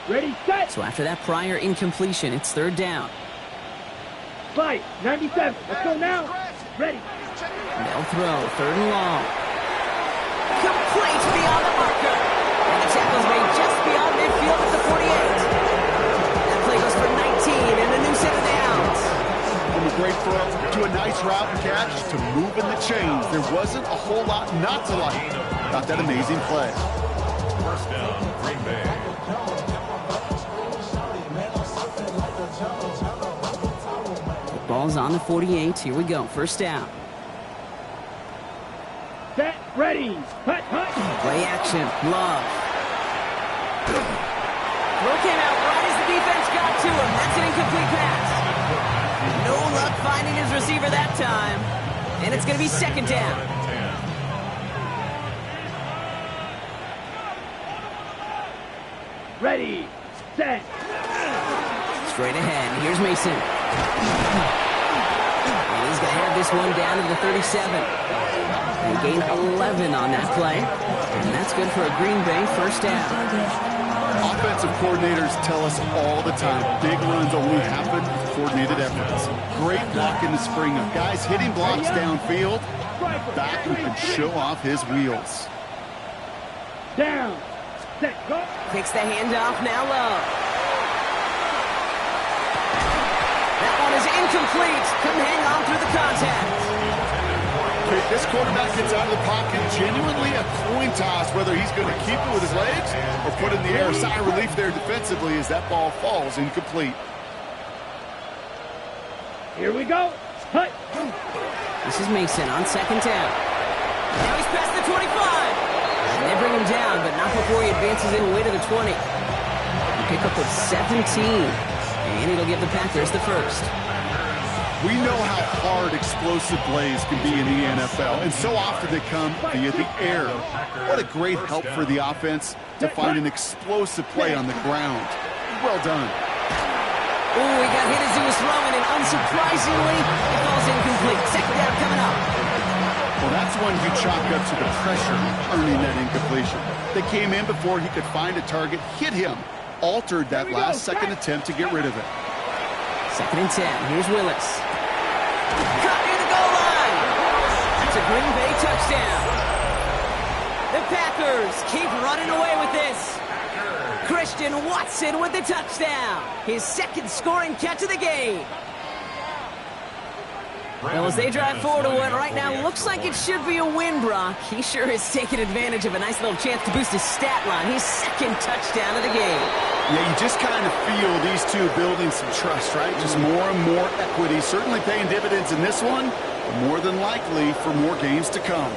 Ready, set! So after that prior incompletion, it's 3rd down. Slide, 97. Let's go now. Ready. They'll throw, 3rd and long. Complete beyond the marker. And the tackle's made just beyond midfield at the 48. That play goes for 19 and a new set of downs. From a great throw to a nice route and catch to moving the chains. There wasn't a whole lot not to like about that amazing play. 1st down, Green Bay. Ball's on the 48. Here we go. 1st down. Set, ready. Hut, hut. Play action. Love. Throw came out right as the defense got to him. That's an incomplete pass. No luck finding his receiver that time. And it's going to be 2nd down. Ready, set. Straight ahead. Here's Mason. And he's going to have this one down to the 37. And gain 11 on that play. And that's good for a Green Bay 1st down. Offensive coordinators tell us all the time, big runs only happen with coordinated efforts. Great block in the spring of guys hitting blocks downfield. Back who can show off his wheels. Down, set, go. Takes the handoff, now Love. incomplete. Couldn't hang on through the contact. Okay, this quarterback gets out of the pocket, genuinely a coin toss whether he's going to keep it with his legs or put it in the air. Sigh of relief there defensively as that ball falls incomplete. Here we go. Hut. This is Mason on second down. Now he's past the 25. And they bring him down, but not before he advances it away to the 20. He pick up with 17. And it'll give the Packers the first. We know how hard explosive plays can be in the NFL, and so often they come via the air. What a great help for the offense to find an explosive play on the ground. Well done. Ooh, he got hit as he was throwing, and unsurprisingly, it falls incomplete. Second down coming up. Well, that's one you chalk up to the pressure earning that incompletion. They came in before he could find a target, hit him, altered that last second attempt to get rid of it. Second and 10. Here's Willis. Caught near the goal line. That's a Green Bay touchdown. The Packers keep running away with this. Christian Watson with the touchdown. His second scoring catch of the game. Well, as they drive forward to what right now looks like it should be a win, Brock, he sure has taken advantage of a nice little chance to boost his stat line. His second touchdown of the game. Yeah, you just kind of feel these two building some trust, right? Just more and more equity. Certainly paying dividends in this one, but more than likely for more games to come.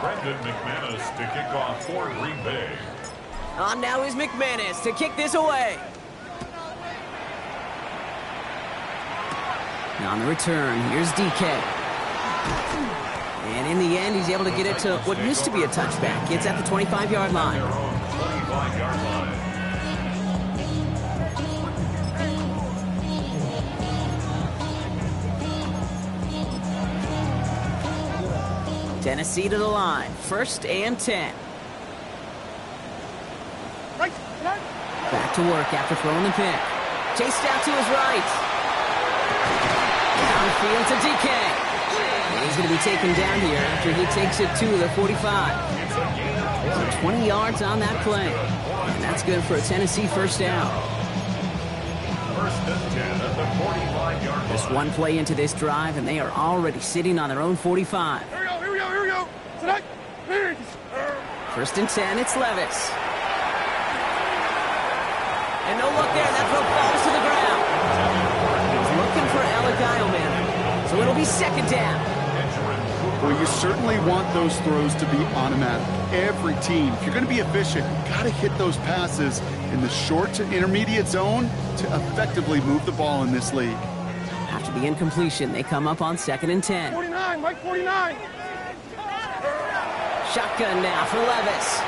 Brendan McManus to kick off for Green Bay. On now is McManus to kick this away. Now on the return, here's DK. And in the end, he's able to get it to what used to be a touchback. It's at the 25-yard line. Their own 25-yard line. Tennessee to the line. First and 10. Back to work after throwing the pick. Chased out to his right. Downfield to DK. And he's going to be taken down here after he takes it to the 45. So 20 yards on that play. And that's good for a Tennessee first down. First and 10 at the 45-yard line. Just one play into this drive, and they are already sitting on their own 45. Here we go. Tonight. First and 10, it's Levis. And no look there, that throw falls to the ground. He's looking for Alec Eilman. So it'll be second down. Well, you certainly want those throws to be automatic. Every team, if you're going to be efficient, you've got to hit those passes in the short to intermediate zone to effectively move the ball in this league. After the incompletion, they come up on second and 10. 49, Mike 49. Shotgun now for Levis.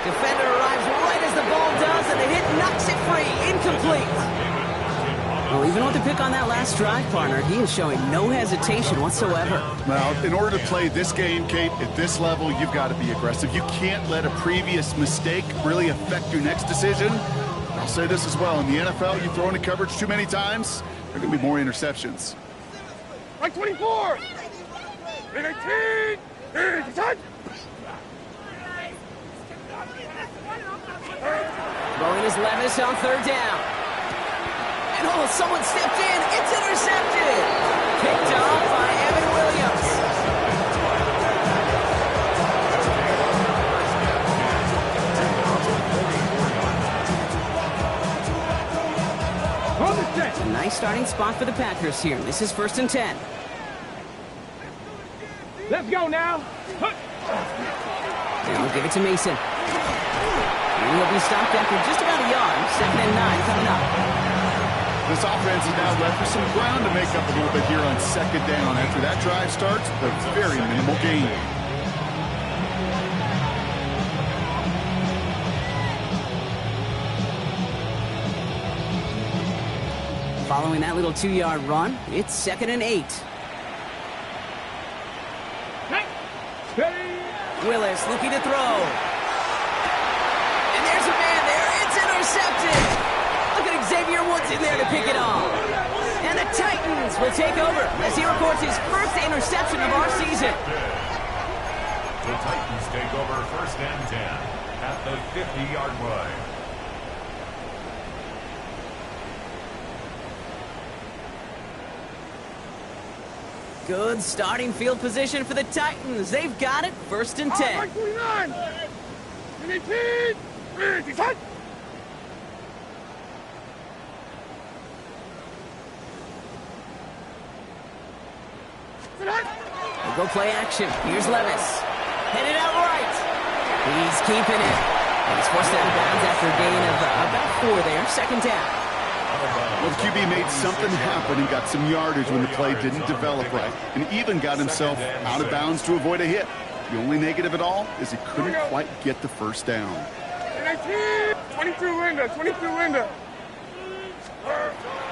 Defender arrives right as the ball does, and the hit knocks it free. Incomplete. Well, even with the pick on that last drive, partner, he is showing no hesitation whatsoever. Well, in order to play this game, Kate, at this level, you've got to be aggressive. You can't let a previous mistake really affect your next decision. I'll say this as well. In the NFL, you throw into coverage too many times, there are going to be more interceptions. Mike 24. 19. Touch. Throwing is Levis on third down. And oh, someone stepped in. It's intercepted. Picked off by Evan Williams. A nice starting spot for the Packers here. This is first and 10. Let's go now. And we'll give it to Mason. And he'll be stopped after just about a yard. Second and 9 coming up. This offense is now left with some ground to make up a little bit here on second down. After that drive starts, a very minimal gain. Following that little 2-yard run, it's second and 8. Willis looking to throw. And there's a man there. It's intercepted. Look at Xavier Woods in there to pick it off. And the Titans will take over as he records his first interception of our season. The Titans take over first and 10. at the 50-yard line. Good starting field position for the Titans. They've got it, 1st and 10. Right 49. 18. Decide. We'll go play action. Here's Levis. Headed out right. He's keeping it. And he's forced out of bounds after a gain of about 4 there. 2nd down. Well, the QB made something happen and got some yardage when the play didn't develop right, and even got himself out of bounds to avoid a hit. The only negative at all is he couldn't quite get the 1st down. 19. 22 Linda. 22 Linda.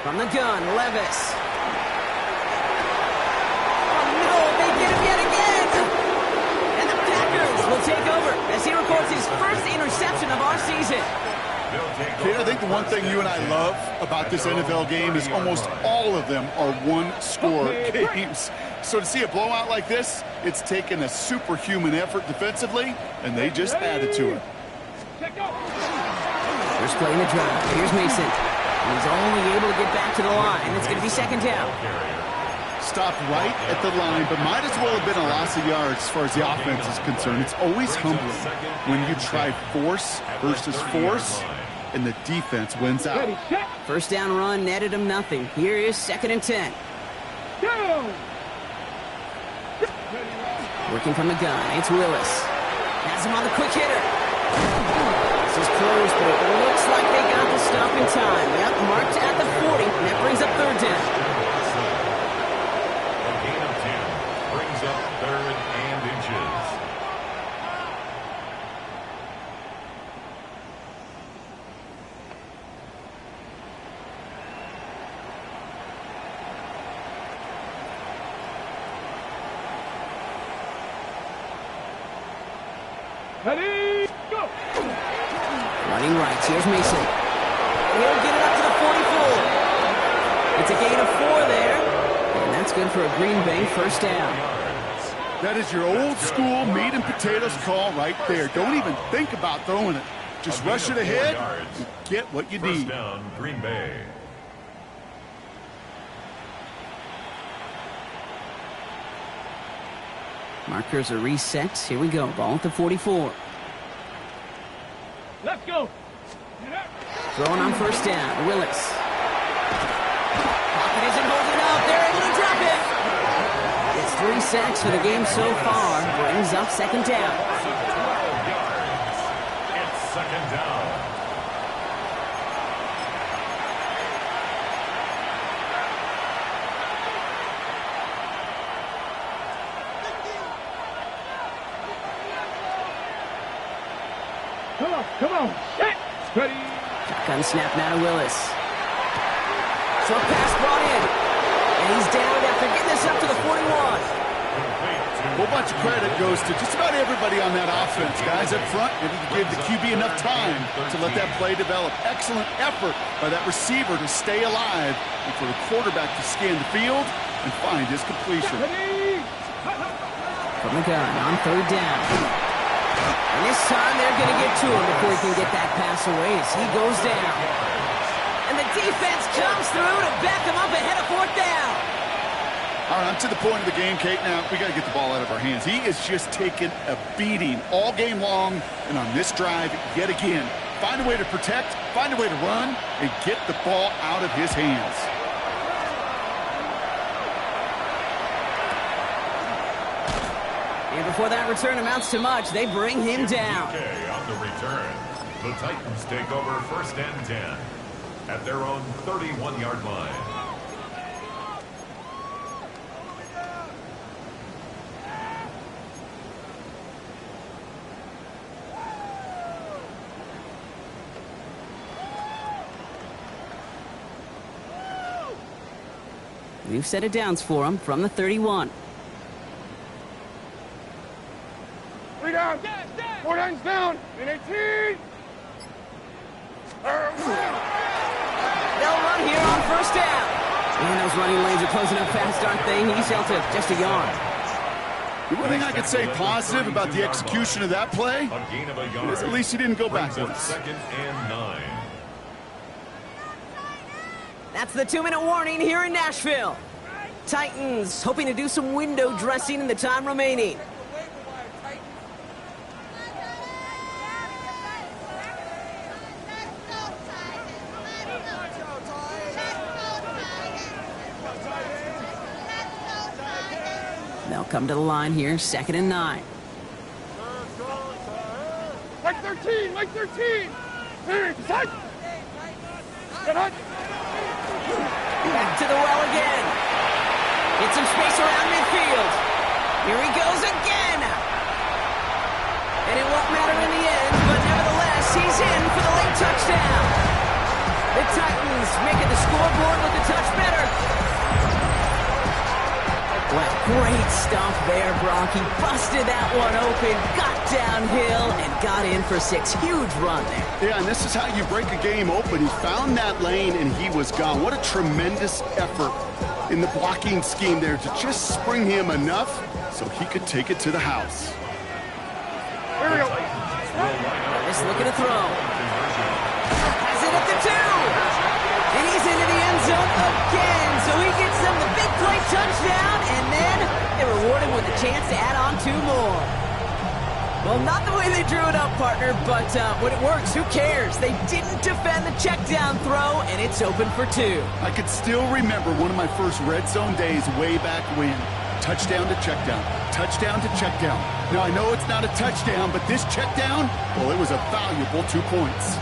From the gun, Levis. Oh, no, they get him yet again. And the Packers will take over as he records his 1st interception of our season. Kate, I think the one thing you and I love about this NFL game is almost all of them are one-score games. So to see a blowout like this, it's taken a superhuman effort defensively, and they just added to it. First play in the drive. Here's Mason. He's only able to get back to the line. It's going to be 2nd down. Stopped right at the line, but might as well have been a loss of yards as far as the offense is concerned. It's always humbling when you try force versus force, and the defense wins out. 1st down run netted him nothing. Here is 2nd and 10. Working from the gun, it's Willis. Has him on the quick hitter. This is close, but it looks like they got the stop in time. Yep, marked at the 40, and that brings up 3rd down. A gain of 10 brings up 3rd and inches. Ready, go! Running right, here's Mason. He'll get it up to the 44. It's a gain of 4 there, and that's good for a Green Bay 1st down. That is your old school meat and potatoes call right there. Don't even think about throwing it. Just rush it ahead and get what you need. 1st down, Green Bay. Markers are reset. Here we go. Ball at the 44. Let's go! Throwing on 1st down. Willis. Pocket isn't holding up. They're able to drop it. It's 3 sacks for the game so far. Brings up 2nd down. It's 2nd down. Come on, set, ready. Shotgun snap now to Willis. Short pass brought in. And he's down after getting this up to the 41. A whole bunch of credit goes to just about everybody on that offense. Guys up front, maybe you give the QB enough time to let that play develop. Excellent effort by that receiver to stay alive and for the quarterback to scan the field and find his completion. From the gun on 3rd down. And this time they're going to get to him before he can get that pass away as he goes down. And the defense comes through to back him up ahead of 4th down. All right, I'm to the point of the game, Kate. Now, we got to get the ball out of our hands. He is just taking a beating all game long, and on this drive, yet again, find a way to protect, find a way to run, and get the ball out of his hands. And before that return amounts to much, they bring him down. Okay, on the return, the Titans take over 1st and 10 at their own 31-yard line. We've set it downs for him from the 31. 3 down. 4 downs down. In 18. They'll run here on 1st down. And those running lanes are closing up fast, aren't they? He's held to just a yard. The one thing I could say positive about the execution of that play A gain of a yard. is at least he didn't go Brings up backwards. 2nd and 9. That's the 2-minute warning here in Nashville. Titans hoping to do some window dressing in the time remaining. They'll come to the line here, 2nd and 9. Mike 13, Mike 13. Here, set. Get hot. Back to the well again. Get some space around midfield. Here he goes again. And it won't matter in the end, but nevertheless, he's in for the late touchdown. The Titans making the scoreboard look a touch better. What great stuff there, Brock. He busted that one open, got downhill, and got in for 6. Huge run there. Yeah, and this is how you break a game open. He found that lane, and he was gone. What a tremendous effort in the blocking scheme there to just spring him enough so he could take it to the house. Here we go. Just looking to throw. Has it at the 2. And he's into the end zone again. So he gets them the big play touchdown. And then they reward him with a chance to add on 2 more. Well, not the way they drew it up, partner, but when it works, who cares? They didn't defend the check down throw, and it's open for 2. I could still remember one of my first red zone days way back when. Touchdown to check down. Touchdown to check down. Now, I know it's not a touchdown, but this check down, well, it was a valuable 2 points.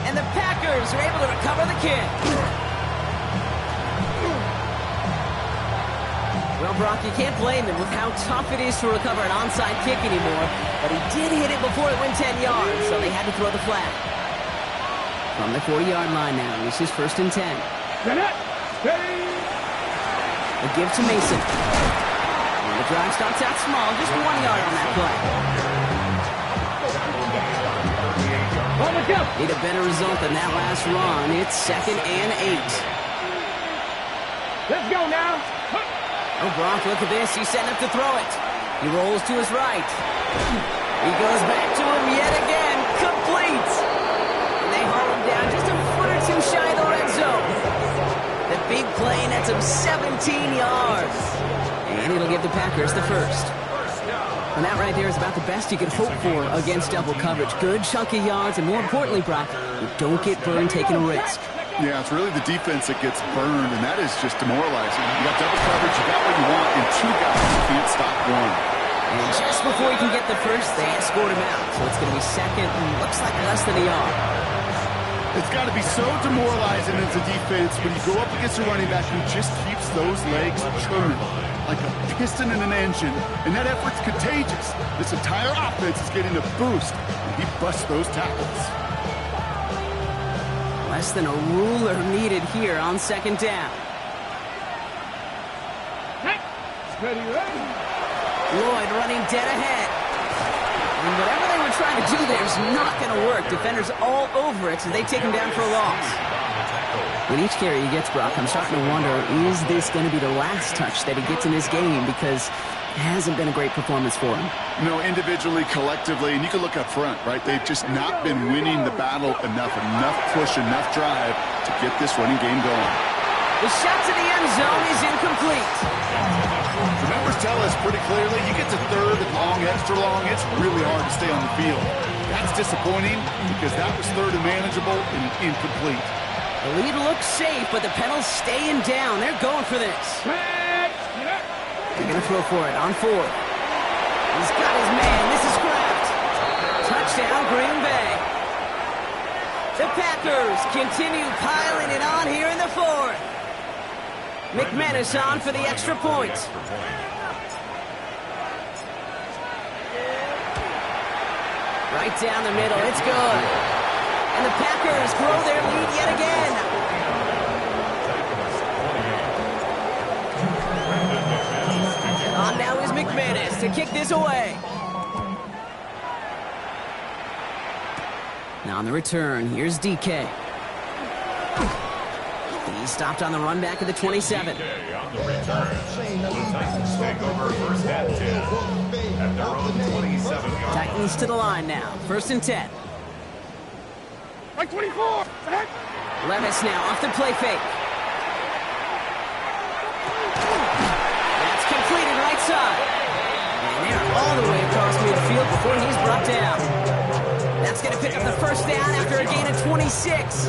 And the Packers are able to recover the kick. Well, Brock, you can't blame him with how tough it is to recover an onside kick anymore, but he did hit it before it went 10 yards, so they had to throw the flag. From the 40-yard line now, this is 1st and 10. Get it. A give to Mason. And the drive starts out small, just 1 yard on that play. Need a better result than that last run. It's 2nd and 8. Let's go now. Oh, Brock, look at this. He's setting up to throw it. He rolls to his right. He goes back to him yet again. Complete. And they haul him down just a foot or 2 shy of the red zone. The big play nets him 17 yards. And it'll give the Packers the first. And that right there is about the best you could hope for against double coverage. Good chunky yards, and more importantly, Brock, you don't get burned taking a risk. Yeah, it's really the defense that gets burned, and that is just demoralizing. You got double coverage, you got what you want, and 2 guys, you can't stop 1. And just before he can get the first, they escort him out. So it's going to be 2nd and looks like less than a yard. It's got to be so demoralizing as a defense when you go up against a running back who just keeps those legs churning like a piston in an engine, and that effort's contagious. This entire offense is getting a boost, and he busts those tackles. Less than a ruler needed here on 2nd down. Hey. Ready, ready. Lloyd running dead ahead. And whatever they were trying to do there is not going to work. Defenders all over it, so they take him down for a loss. With each carry he gets, Brock, I'm starting to wonder, is this going to be the last touch that he gets in this game? Because it hasn't been a great performance for him. You know, individually, collectively, and you can look up front, right? They've just not been winning the battle enough push, enough drive to get this running game going. The shot to the end zone is incomplete. The numbers tell us pretty clearly, you get to 3rd and long, extra long, it's really hard to stay on the field. That's disappointing because that was 3rd and manageable and incomplete. The lead looks safe, but the Penals staying down. They're going for this. They're going to throw for it on 4th. He's got his man. This is Kraft. Touchdown, Green Bay. The Packers continue piling it on here in the 4th. McManus on for the extra point. Right down the middle. It's good. And the Packers grow their lead yet again. On now is McManus to kick this away. Now on the return, here's DK. He stopped on the run back at the 27. DK on the return. The Titans take over first and 10 at their own 27-yard line. Titans to the line now. First and 10. Mike 24. Back. Levis now off the play fake. That's completed right side. And they're all the way across midfield before he's brought down. That's going to pick up the first down after a gain of 26.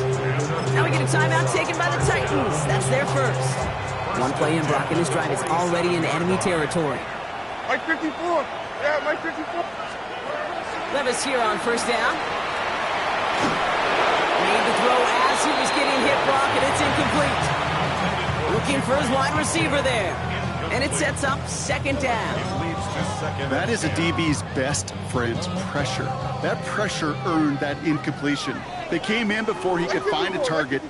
Now we get a timeout taken by the Titans. That's their first. One play in, Brock, and this drive is already in enemy territory. Mike 54. Yeah, Mike 54. Levis here on first down. Made the throw as he was getting hit, Brock, and it's incomplete. Looking for his wide receiver there. And it sets up second down. That is a DB's best friend, pressure. That pressure earned that incompletion. They came in before he could find a target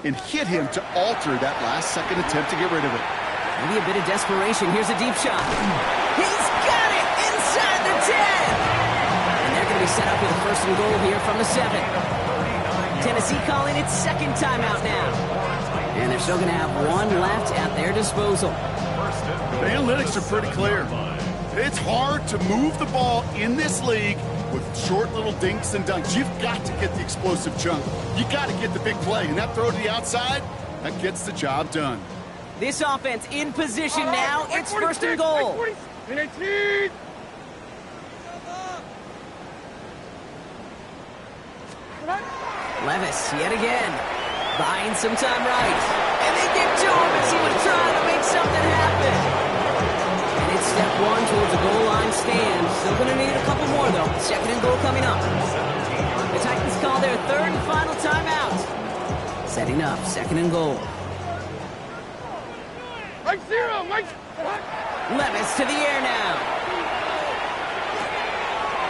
and hit him to alter that last-second attempt to get rid of it. Maybe a bit of desperation. Here's a deep shot. He's got it inside the 10. And they're going to be set up with a first and goal here from the 7. Tennessee calling its second timeout now. And they're still going to have one left at their disposal. The analytics are pretty clear. It's hard to move the ball in this league with short little dinks and dunks. You've got to get the explosive chunk. You got to get the big play. And that throw to the outside, that gets the job done. This offense in position now. It's first and goal. 18. Levis yet again. Buying some time right. And they get to him as he was trying to make something happen. And it's step one towards the goal line stand. Still going to need a couple more, though. Second and goal coming up. The Titans call their third and final timeout. Setting up second and goal. Mike 0. Mike. Levis to the air now.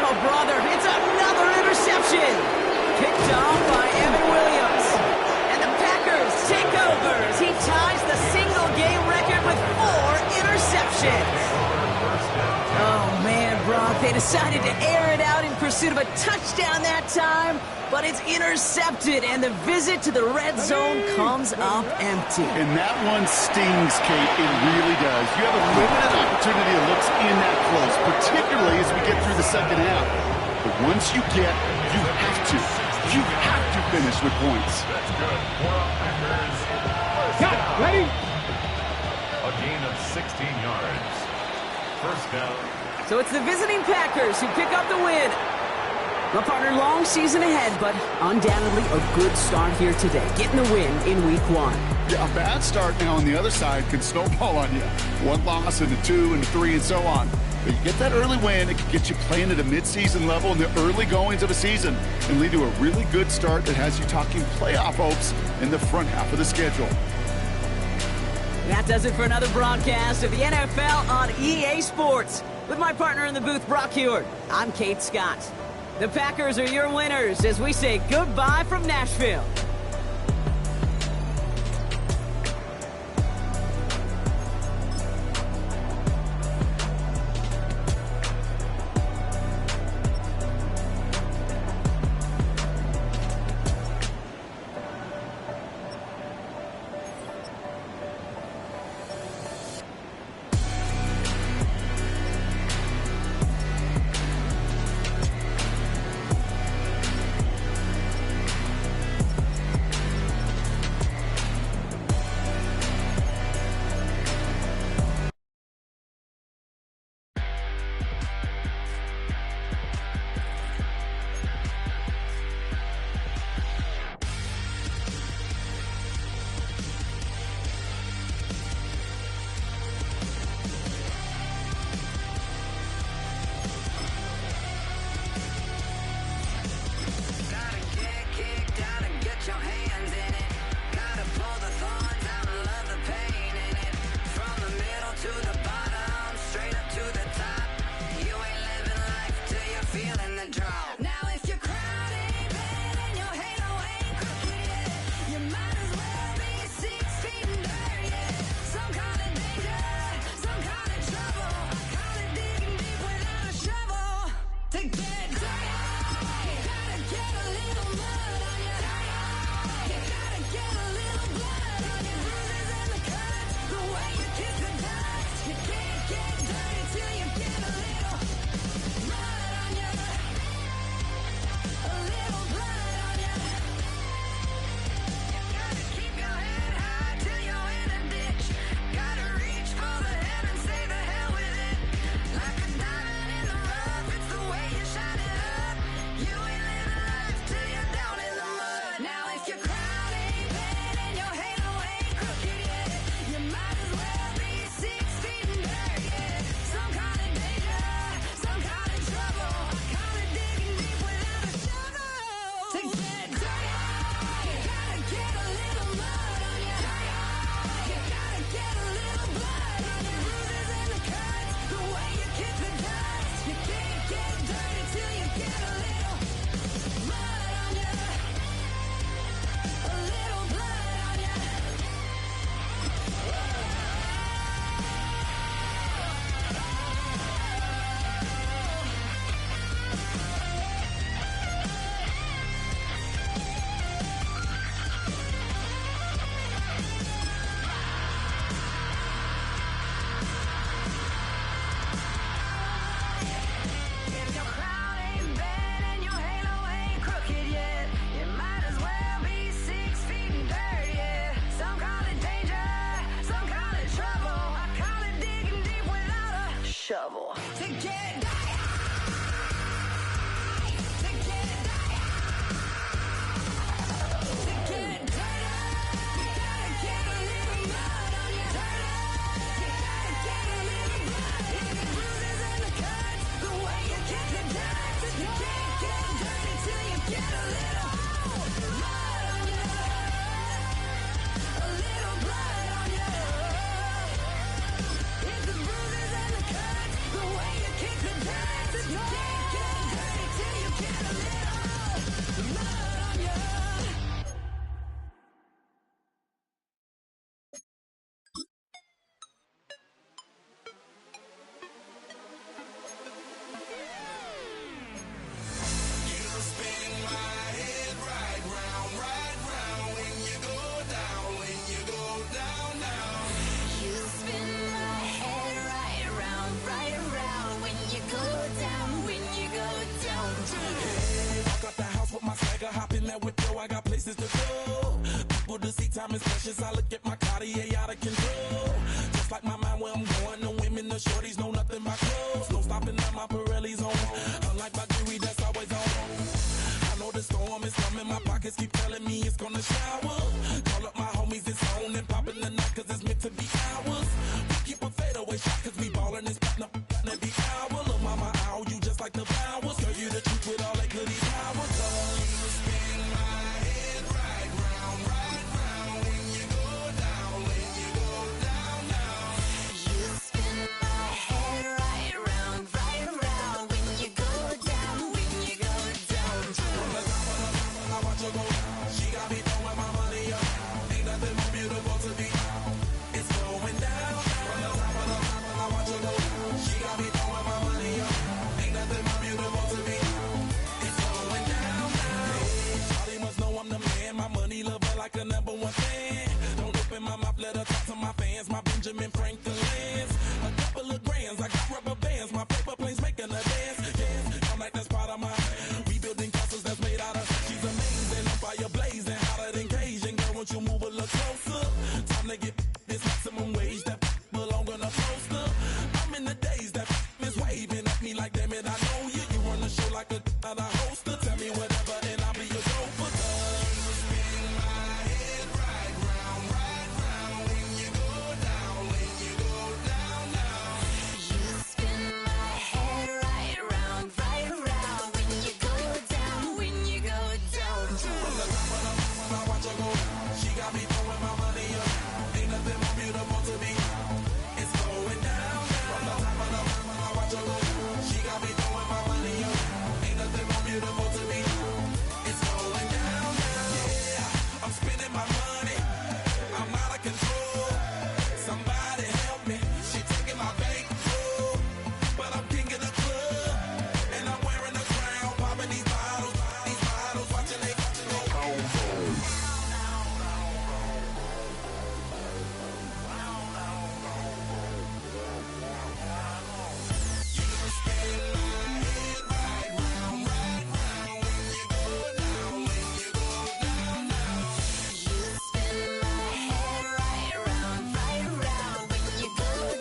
Oh, brother, it's another interception. Picked off by Evan Williams. And the Packers take over as he ties the single-game record with 4 interceptions. Oh, man, Brock, they decided to air it out in pursuit of a touchdown that time, but it's intercepted, and the visit to the red zone comes up empty. And that one stings, Kate. It really does. You have a limited opportunity that looks in that close, particularly as we get through the second half. But once you get, you have to finish with points. That's good. Packers. Cut, ready? A gain of 16 yards. First down. So it's the visiting Packers who pick up the win. My partner, long season ahead, but undoubtedly a good start here today. Getting the win in week 1. Yeah, a bad start now on the other side can snowball on you. 1 loss and a 2 and a 3 and so on. But you get that early win, it can get you playing at a mid-season level in the early goings of a season and lead to a really good start that has you talking playoff hopes in the front half of the schedule. That does it for another broadcast of the NFL on EA Sports. With my partner in the booth, Brock Huard, I'm Kate Scott. The Packers are your winners as we say goodbye from Nashville. vicious. I look at my Cartier out of control. Just like my mind where I'm going. The women, the shorties know nothing but clothes. No stopping at my Pirelli's on. Unlike my jewelry that's always on. I know the storm is coming. My pockets keep telling me it's gonna shower. Call up my homies, it's on and popping the night cause it's meant to be ours. We keep a fadeaway shot cause we ballin' this platinum every hour. Look mama, ow, you just like the flowers. Girl, you the truth with all that goody power. You spin my head right round when you go down, when you go down, down. You spin my head right round when you go down, when you go down. From the top of the mountain, I watch her go down. She got me throwing my money up. Ain't nothing more beautiful to be. It's going down. From the top of the mountain, I watch her go down. She got me throwing my money up. Ain't nothing more beautiful to be. It's going down, down. Shawty must know I'm the man. My money lover like a number one fan. Don't open my mouth, let her talk to my fans. My Benjamin Franklin's. A couple of grands, I got rubber bands. My paper planes making a dance. Yes, I'm like that's part of my rebuilding castles that's made out of. She's amazing, I'm fire blazing, hotter than Cajun. Girl, won't you move a little closer? Time to get this maximum wage that belong on a poster. I'm in the days that is waving at me like, damn it, I know you. You run the show like a hoster. Tell me whatever and I'll be your gopher. You spin my head right round when you go down, when you go down, down. You spin my head right round when you go down, when you go down. From the top of the mountain, I watch her go down. She got me throwing my money up. Ain't nothing more beautiful to be. It's going down. From the top of the mountain, I watch her go down. She got me throwing my money up. Ain't nothing more beautiful to be. It's going down. Yeah, I'm spending my money. I'm out of control. Somebody help me. She taking my bankroll, but I'm king of the club, and I'm wearing a crown, popping these bottles, watching they go. You spin my head right round when you go down, when you go down.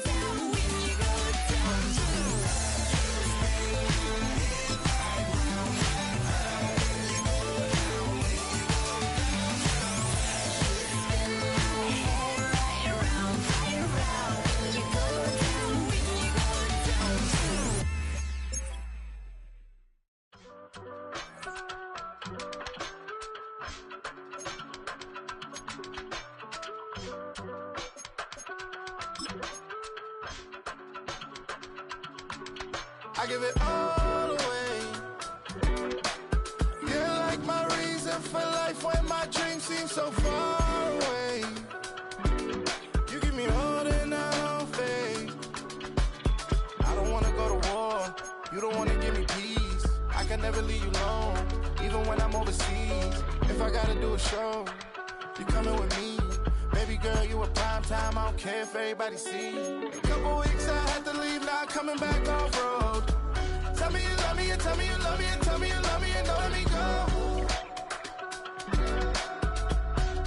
I give it all away. You're like my reason for life when my dreams seem so far away. You give me more than I don't fade. I don't wanna go to war. You don't wanna give me peace. I can never leave you alone, even when I'm overseas. If I gotta do a show, you coming with me. Baby girl, you a prime time. I don't care if everybody see. Couple weeks I had to leave, now coming back off road. Tell me you love me, and tell me you love me, and tell me you love me, and don't let me go.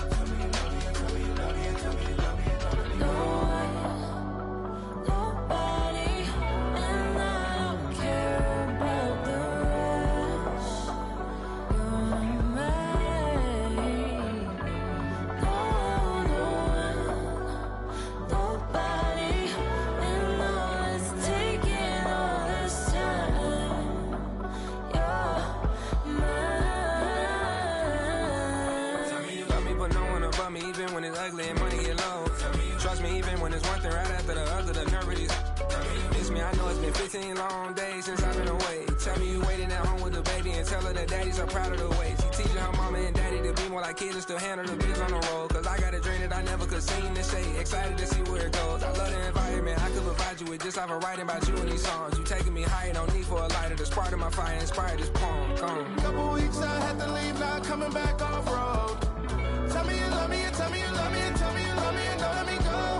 Tell me you love me, and tell me you love me, and tell me you love me, and don't let me go. Nobody, and I don't care about the rest. You're mine. Nobody, and all is taking all this time. You're mine. Tell me you love me, but no one above me, even when it's ugly and money get low. Trust me, even when it's one thing right after the other, the nerve of these. Miss me, I know it's been 15 long days since I've been away. Tell me you waiting at home with the baby and tell her that daddy's so proud of the way. She teaching her mama and daddy to be more like kids and still handle the biz on the road. Cause I got a dream that I never could sing and say. Excited to see where it goes. I love the environment. I could provide you with just off of writing about you in these songs. You taking me higher, no need for a lighter. The spark of my fire inspired this poem. Gone. Couple weeks I had to leave, now coming back off road. Tell me you love me, and tell me you love me, and tell me you love me, and don't let me go.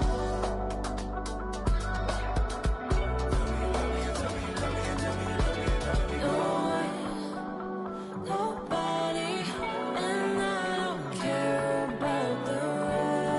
Nobody, and I don't care about the rest.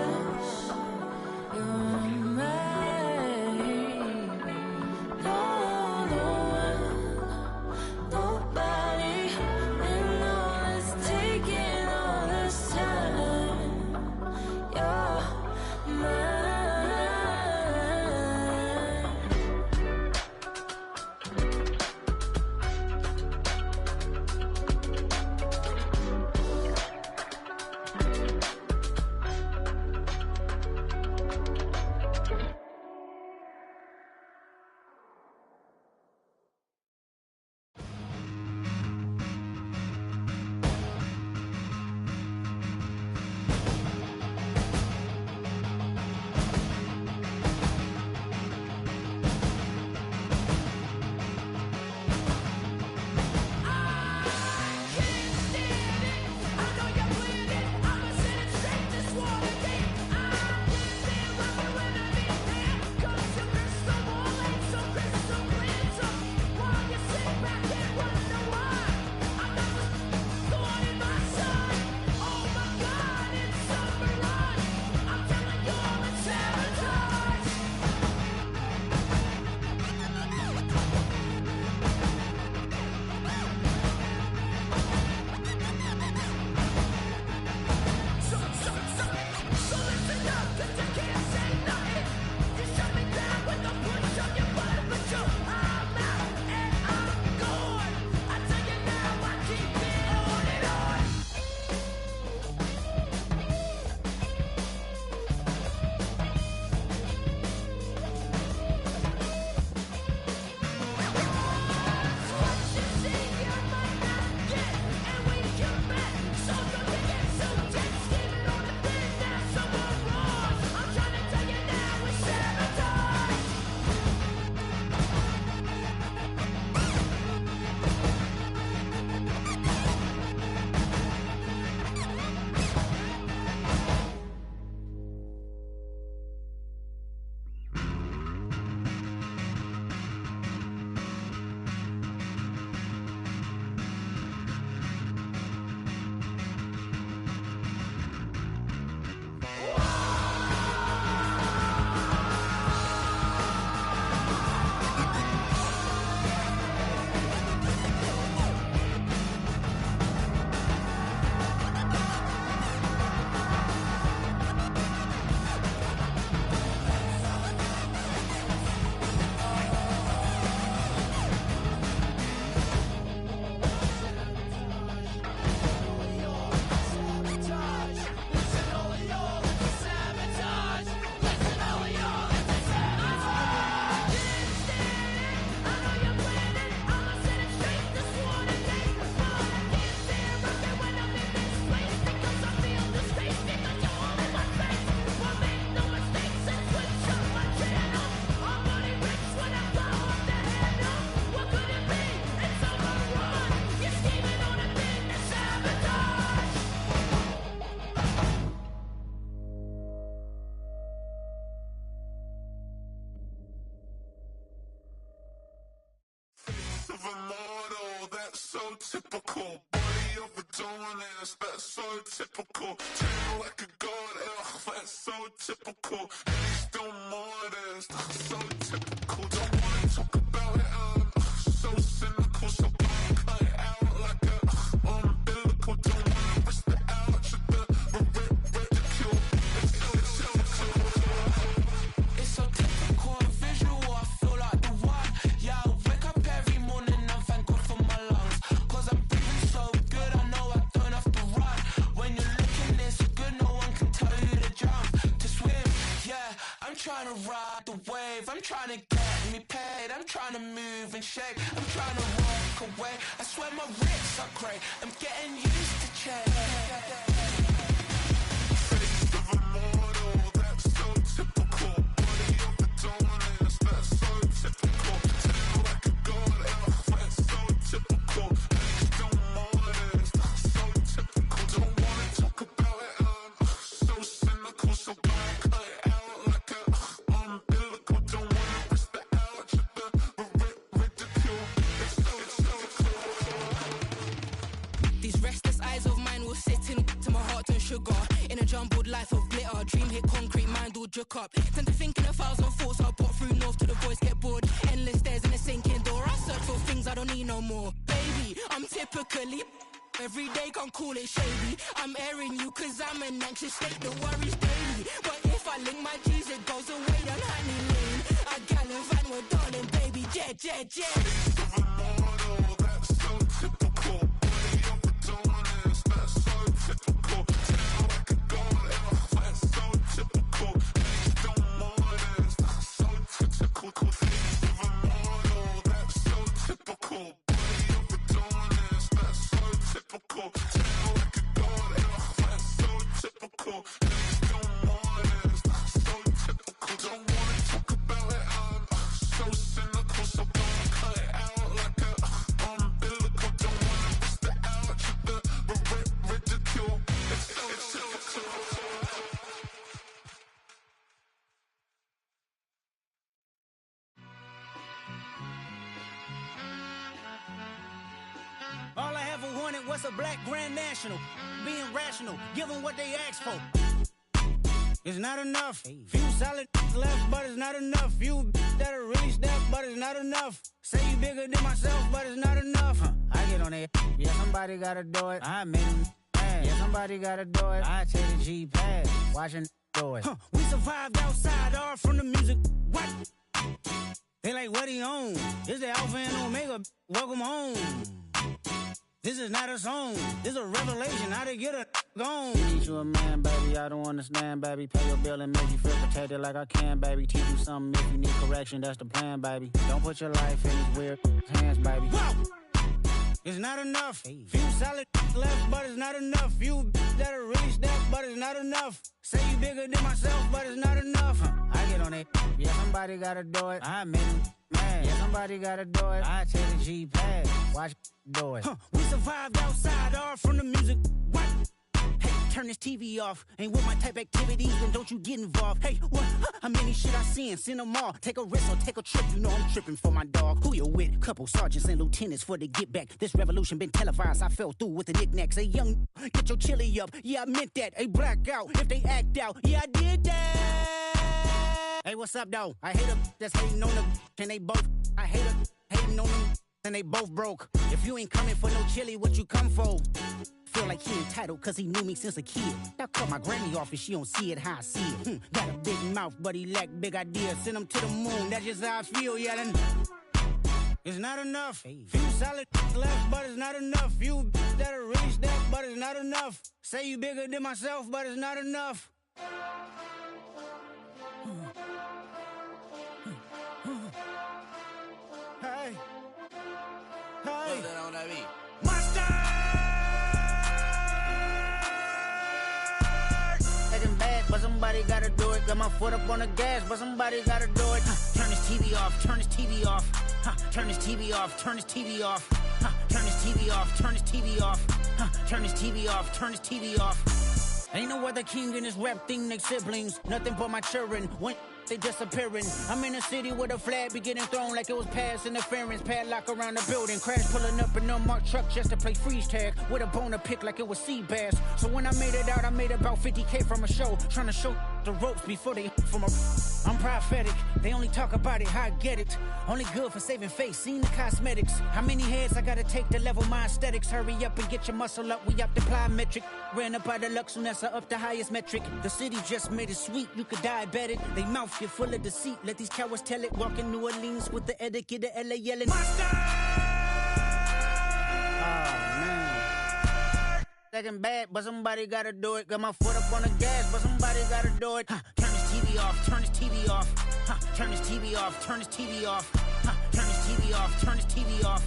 typical. Body of a dominance, that's so typical. Treat like a god, that's so typical. And he's still modest, so typical. Don't wanna talk about it, so cynical. So cut it out like a umbilical. Don't wanna risk the ouch of the ridicule. It's so typical and visual, I feel like the one. Yeah, I wake up every morning and thank God for my lungs. Cause I'm breathing so good, I know I don't have to run. When you're looking this good, no one can tell you to jump, to swim. Yeah, I'm trying to ride the wave, I'm trying to get me paid, I'm trying to move and shake, I'm trying to walk away. I swear my wrists are great, I'm getting used to change. Face of a mortal, that's so typical. Body of a dominance, that's so typical. Treat like a god, that's so typical. And he's still modest, so typical. Don't wanna talk about it, so cynical. So cut it out like a umbilical. Don't wanna risk the ouch of the ridicule. It's so These restless eyes of mine will sit in to my heart and sugar. In a jumbled life of glitter, dream hit concrete, mind all jerk up. Tend to think in 1,000 thoughts, I'll pop through north to the voice, get bored. Endless stairs in a sinking door, I search for things I don't need no more. Baby, I'm typically every day, can't call it shady. I'm airing you cause I'm an anxious state that worries daily. But if I link my G's, it goes away down honey lane. I gallivant with darling, baby, jet. face of a mortal, that's so typical. Body of a dominance, that's so typical. Treat like a god, that's so typical. And he's still modest, so typical. Face of a mortal, that's so typical. Body of a dominance, that's so typical. Treat like a god, that's so typical. And he's still modest, so typical. Don't wanna talk about it, so cynical. So cut it out like a umbilical. Don't wanna risk the ouch of the ridicule. It's so typical. All I ever wanted was a black Grand National. Being rational, give them what they ask for. It's not enough. Few solid left, but it's not enough. Few that'll really step, but it's not enough. Say you bigger than myself, but it's not enough. I get on it. Yeah, somebody gotta do it. I made him mad. Yeah, somebody gotta do it. I take the G-pad, watching do it. We survived outside, all from the music. What? They like, what he on? This the Alpha and Omega. Welcome home. This is not a song. This is a revelation. How to get a gone. Teach you a man, baby. I don't understand, baby. Pay your bill and make you feel protected like I can, baby. Teach you something if you need correction. That's the plan, baby. Don't put your life in these weird hands, baby. Whoa! It's not enough. Few solid left, but it's not enough. Few that'll really step, but it's not enough. Say you bigger than myself, but it's not enough. I get on it. Yeah, somebody gotta do it. I made him mad. Yeah, somebody gotta do it. I take the G-pad, watch do it. We survived outside, all from the music. What? Hey, turn this TV off. Ain't with my type activities, then don't you get involved. Hey, what? How many shit I seen? Send them all. Take a risk or take a trip. You know I'm tripping for my dog. Who you with? Couple sergeants and lieutenants for the get back. This revolution been televised. I fell through with the knickknacks. Hey, young, get your chili up. Yeah, I meant that. Hey, black out if they act out. Yeah, I did that. Hey, what's up, though? I hate them that's hating on them, and they both. I hate them hating on them, and they both broke. If you ain't coming for no chili, what you come for? Feel like he entitled cause he knew me since a kid. I caught my granny off and she don't see it how I see it. Got a big mouth, but he lack big ideas. Send him to the moon, that's just how I feel, yeah. Then it's not enough. Few solid left, but it's not enough. Few that'll really step, but it's not enough. Say you bigger than myself, but it's not enough. Hey. Hey. Monster! Taking bad, but somebody gotta do it. Got my foot up on the gas, but somebody gotta do it. Turn this TV off, turn this TV off. Turn this TV off, turn this TV off. Turn this TV off, turn this TV off. Turn this TV off, turn this TV off. Ain't no other king in this rap thing, they siblings. Nothing but my children. When they disappearing. I'm in a city where the flag be getting thrown like it was pass interference. Padlock around the building, crash pulling up in unmarked truck just to play freeze tag with a boner pick like it was sea bass. So when I made it out, I made about 50K from a show, trying to show the ropes before they from a. I'm prophetic, they only talk about it, how I get it. Only good for saving face, seen the cosmetics. How many heads I gotta take to level my aesthetics? Hurry up and get your muscle up, we up the plyometric. Ran up out of luck, soon as I up the highest metric. The city just made it sweet, you could diabetic. They mouth get full of deceit, let these cowards tell it. Walk in New Orleans with the etiquette of LA yelling. Second bad, but somebody gotta do it. Got my foot up on the gas, but somebody gotta do it. Turn this TV off, turn this TV off. Turn this TV off, turn this TV off. Turn this TV off, turn this TV off.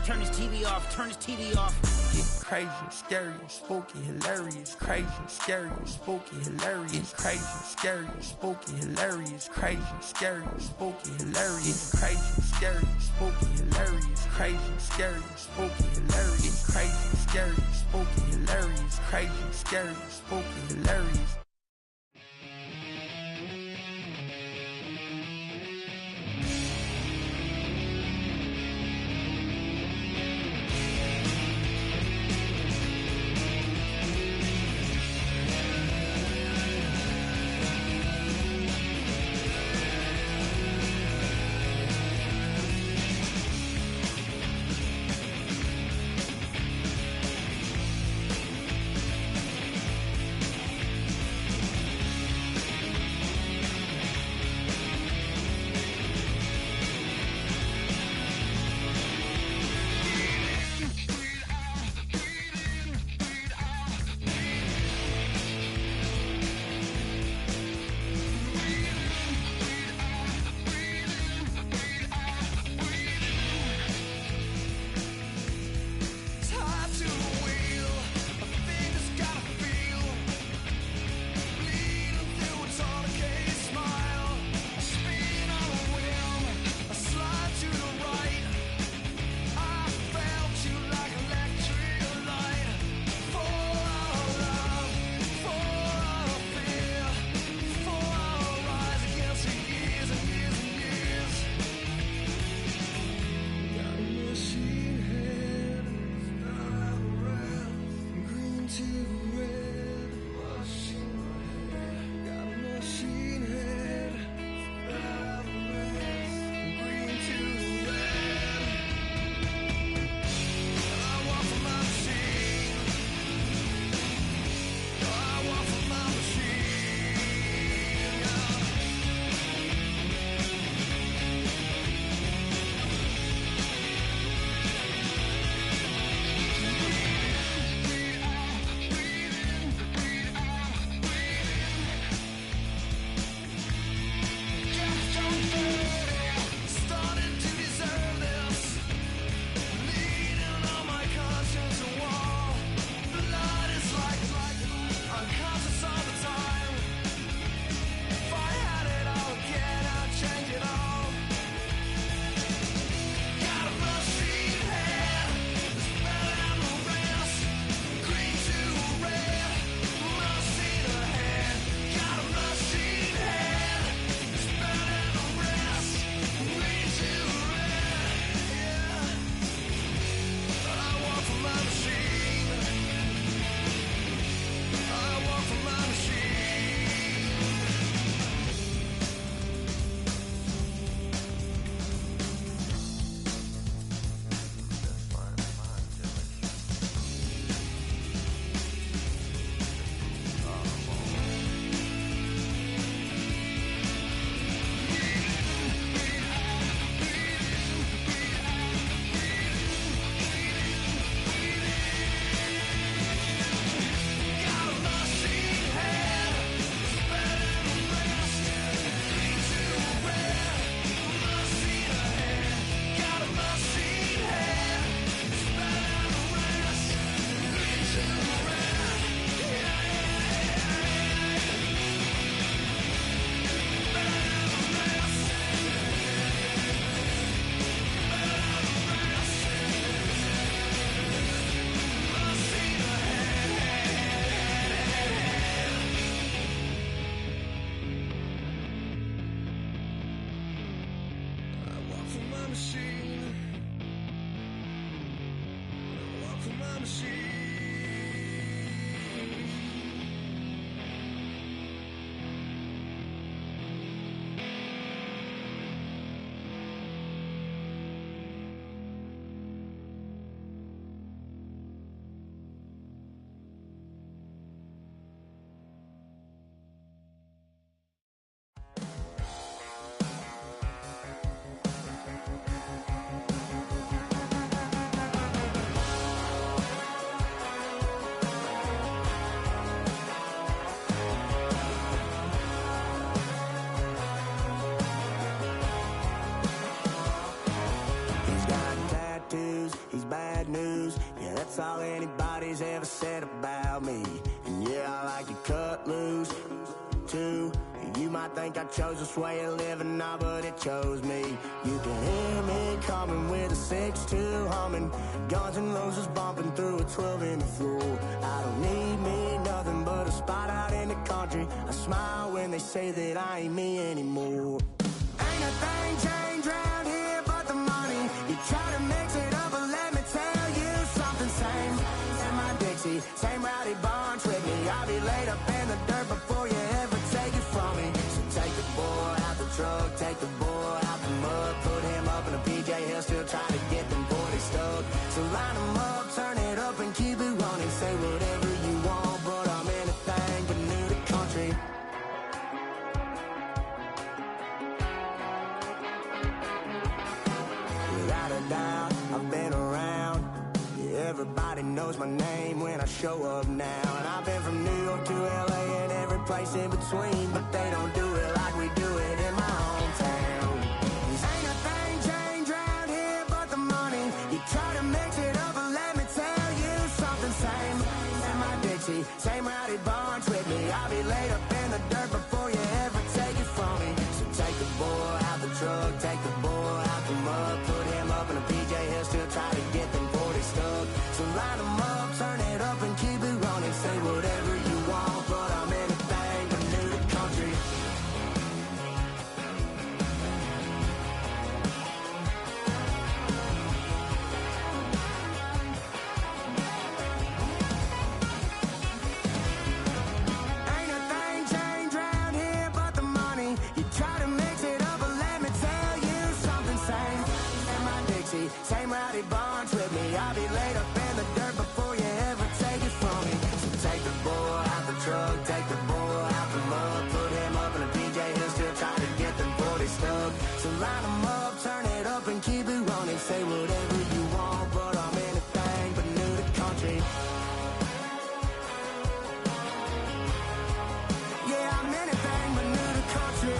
Turn this TV off, turn this TV off. It's crazy, scary, spooky, hilarious. Crazy, scary, spooky, hilarious. Crazy, scary, spooky, hilarious. Crazy, scary, spooky, hilarious. Crazy, scary, spooky, hilarious. Crazy, scary, spooky, hilarious. Crazy, scary, spooky, hilarious. Crazy, scary, spooky, hilarious. might think I chose this way of living now, but it chose me. You can hear me coming with a 6-2 humming, Guns N' Roses bumping through a 12 in the floor. I don't need me nothing but a spot out in the country. I smile when they say that I ain't me anymore. Ain't a thing changed round here but the money. You try to mix it up, but let me tell you something. Same in my Dixie, same rowdy bunch with me. I'll be laid up in the dirt before you ever take it from me. So take the boy out the truck, take the boy out the mud, put him up in a PJ, he'll still try to get them 40 stuck. So line him up, turn it up and keep it running. Say whatever you want, but I'm anything but new to country. Without a doubt, I've been around. Yeah, everybody knows my name when I show up now. And I've been from New York to LA and every place in between, but they don't do it like we do it in my hometown. Ain't a thing changed round here but the money. You try to mix it up, but let me tell you something. Same in my Dixie, same rowdy bunch with me. I'll be laid up in the dirt before you ever take it from me. So take the boy out the truck, take the boy out the mud, put him up in a PJ, he'll still try to get them 40 stuck. So line him up, turn it up and keep it running. Say whatever you want, but I'm anything but new to country. Ain't a thing changed round here but the money. You try to mix it up, but let me tell you something. Same in my Dixie, same rowdy bunch with me. I'll be laid up in the dirt before you ever take it from me. So take the boy out the truck, take the boy out the mud, put him up in a PJ, he'll still try to get them 40 stuck. So line him up, turn it up and keep it running. Say whatever you want, but I'm anything but new to country. Yeah, I'm anything but new to country.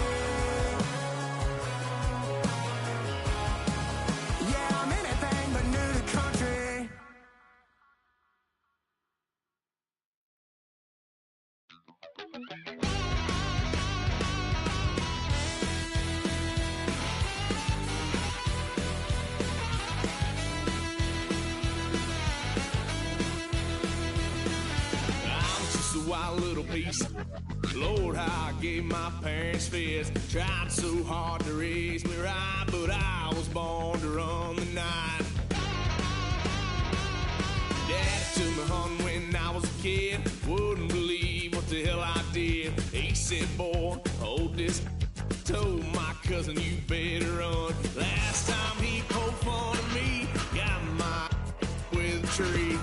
Yeah, I'm anything but new to country. I'm just a wild little piece. Lord, how I gave my parents fits. Tried so hard to raise me right, but I was born to run the night. Daddy took me hunting when I was a kid. Wouldn't believe what the hell I did. He said, boy, hold this. Told my cousin, you better run. Last time he poked fun at me, got my with a tree.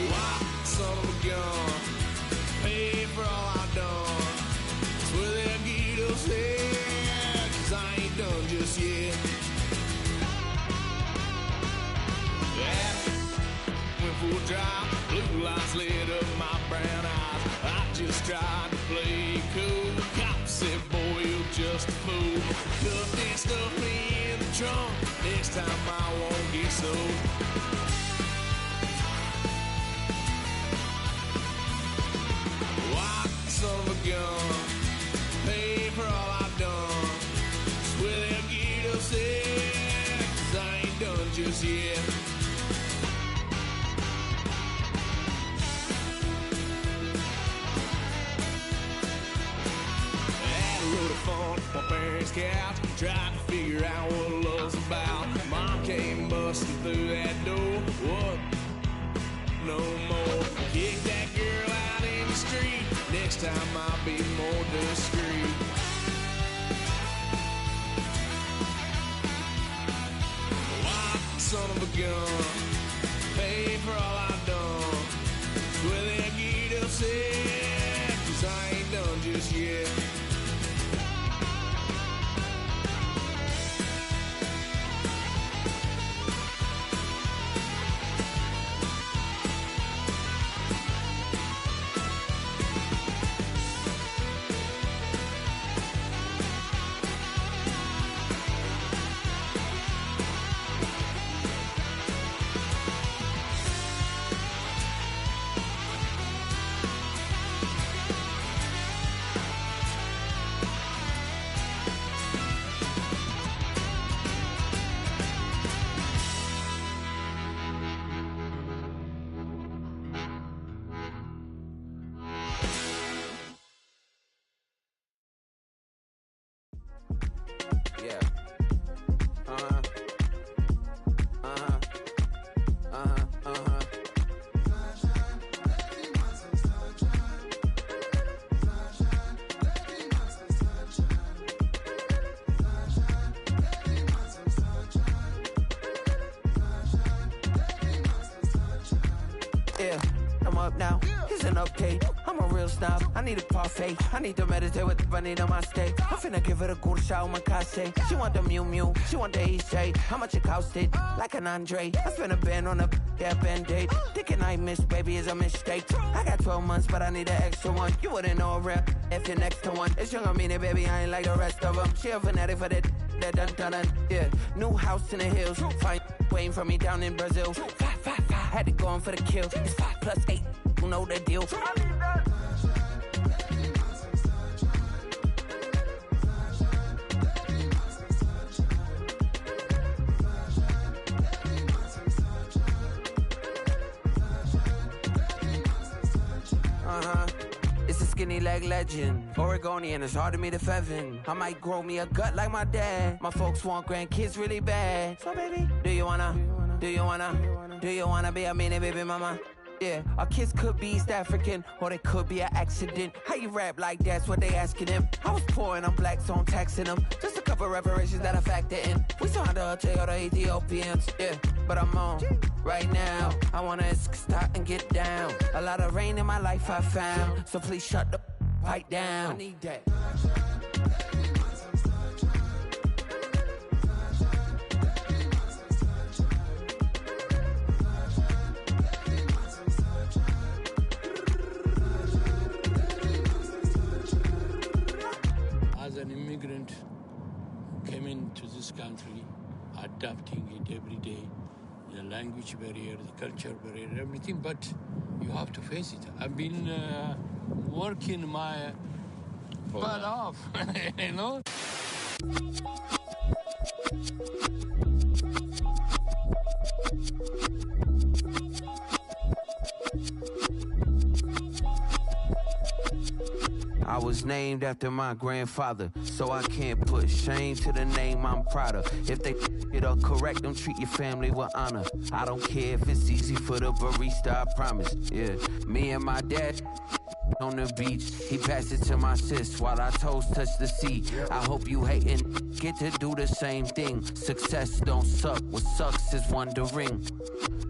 Why, son of a gun, pay for all I've done. Swear they'll get us here, 'cause I ain't done just yet. Yeah, went for a drive, blue lights lit up my brown eyes. I just tried to play cool. Cop said, boy, you're just a fool. Cuffed and stuffed me in the trunk. Next time I won't get sold. Why, son of a gun, pay for all I've done. Swear they'll get upset, 'cause I ain't done just yet. Had a load of fun on my parents' couch, tried to figure out what love's about. Mom came busting through that door. What? No more. Kick that girl out in the street. Next time I'll be more discreet. Why, son of a gun, pay for all I've done. Swear they'll get upset, 'cause I ain't done just yet. up now. Here's an update. I'm a real snob. I need a parfait. I need to meditate with the bunny on my stay. I'm finna give her a good shower, my case. She want the Mew Mew. She want the EJ. How much it costed? Like an Andre. I spent a band on a that band-aid. Thinking I miss, baby, is a mistake. I got 12 months, but I need an extra one. You wouldn't know a rep if you're next to one. It's young, I mean it, baby. I ain't like the rest of them. She a fanatic for that dun dun dun. Yeah, new house in the hills. Fine, waiting for me down in Brazil. 5, had to go on for the kill. It's 5 plus 8. You know the deal. It's a skinny leg legend. Oregonian, it's hard to meet a Fevin. I might grow me a gut like my dad. My folks want grandkids really bad. So baby, do you wanna be a mini baby mama? Yeah, our kids could be East African, or they could be an accident. How you rap like that's what they asking him? I was poor and I'm black, so I'm taxing them. Just a couple reparations that I factor in. We saw the Toyota Ethiopians, yeah, but I'm on right now. I wanna stop and get down. A lot of rain in my life I found, so please shut the pipe down. I need that. As an immigrant who came into this country, adapting it every day, the language barrier, the culture barrier, everything, but you have to face it. I've been working my butt off, you know? I was named after my grandfather, so I can't put shame to the name I'm proud of. If they it up correct, don't treat your family with honor. I don't care if it's easy for the barista, I promise. Yeah, me and my dad on the beach, he passed it to my sis while our toes touch the sea. I hope you hatin' get to do the same thing. Success don't suck, what sucks is wondering.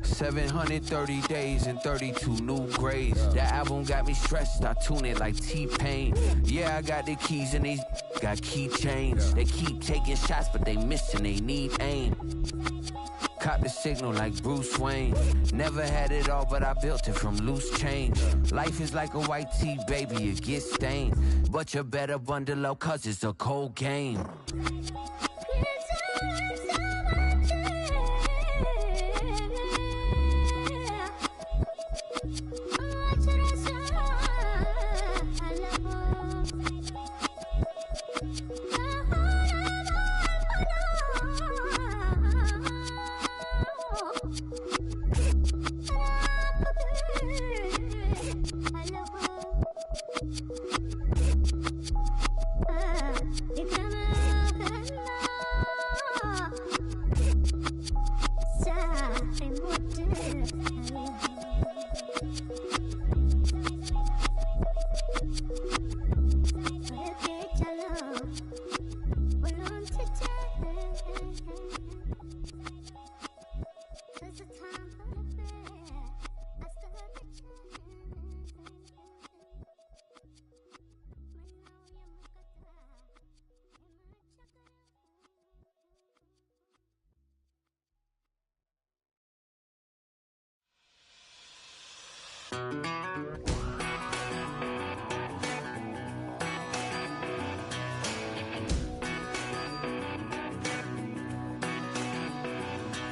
730 days and 32 new grades. That album got me stressed, I tune it like T-Pain. Yeah, I got the keys and these got keychains. They keep taking shots, but they missing, they need aim. Caught the signal like Bruce Wayne. Never had it all, but I built it from loose change. Life is like a white tee, baby, it gets stained. But you better bundle up, cause it's a cold game.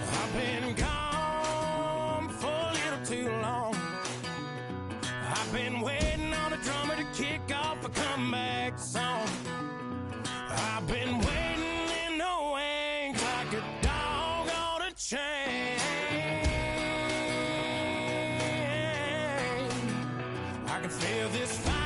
I've been gone for a little too long. I've been waiting on a drummer to kick off a comeback song. I've been waiting in the wings like a dog on a chain. I can feel this fire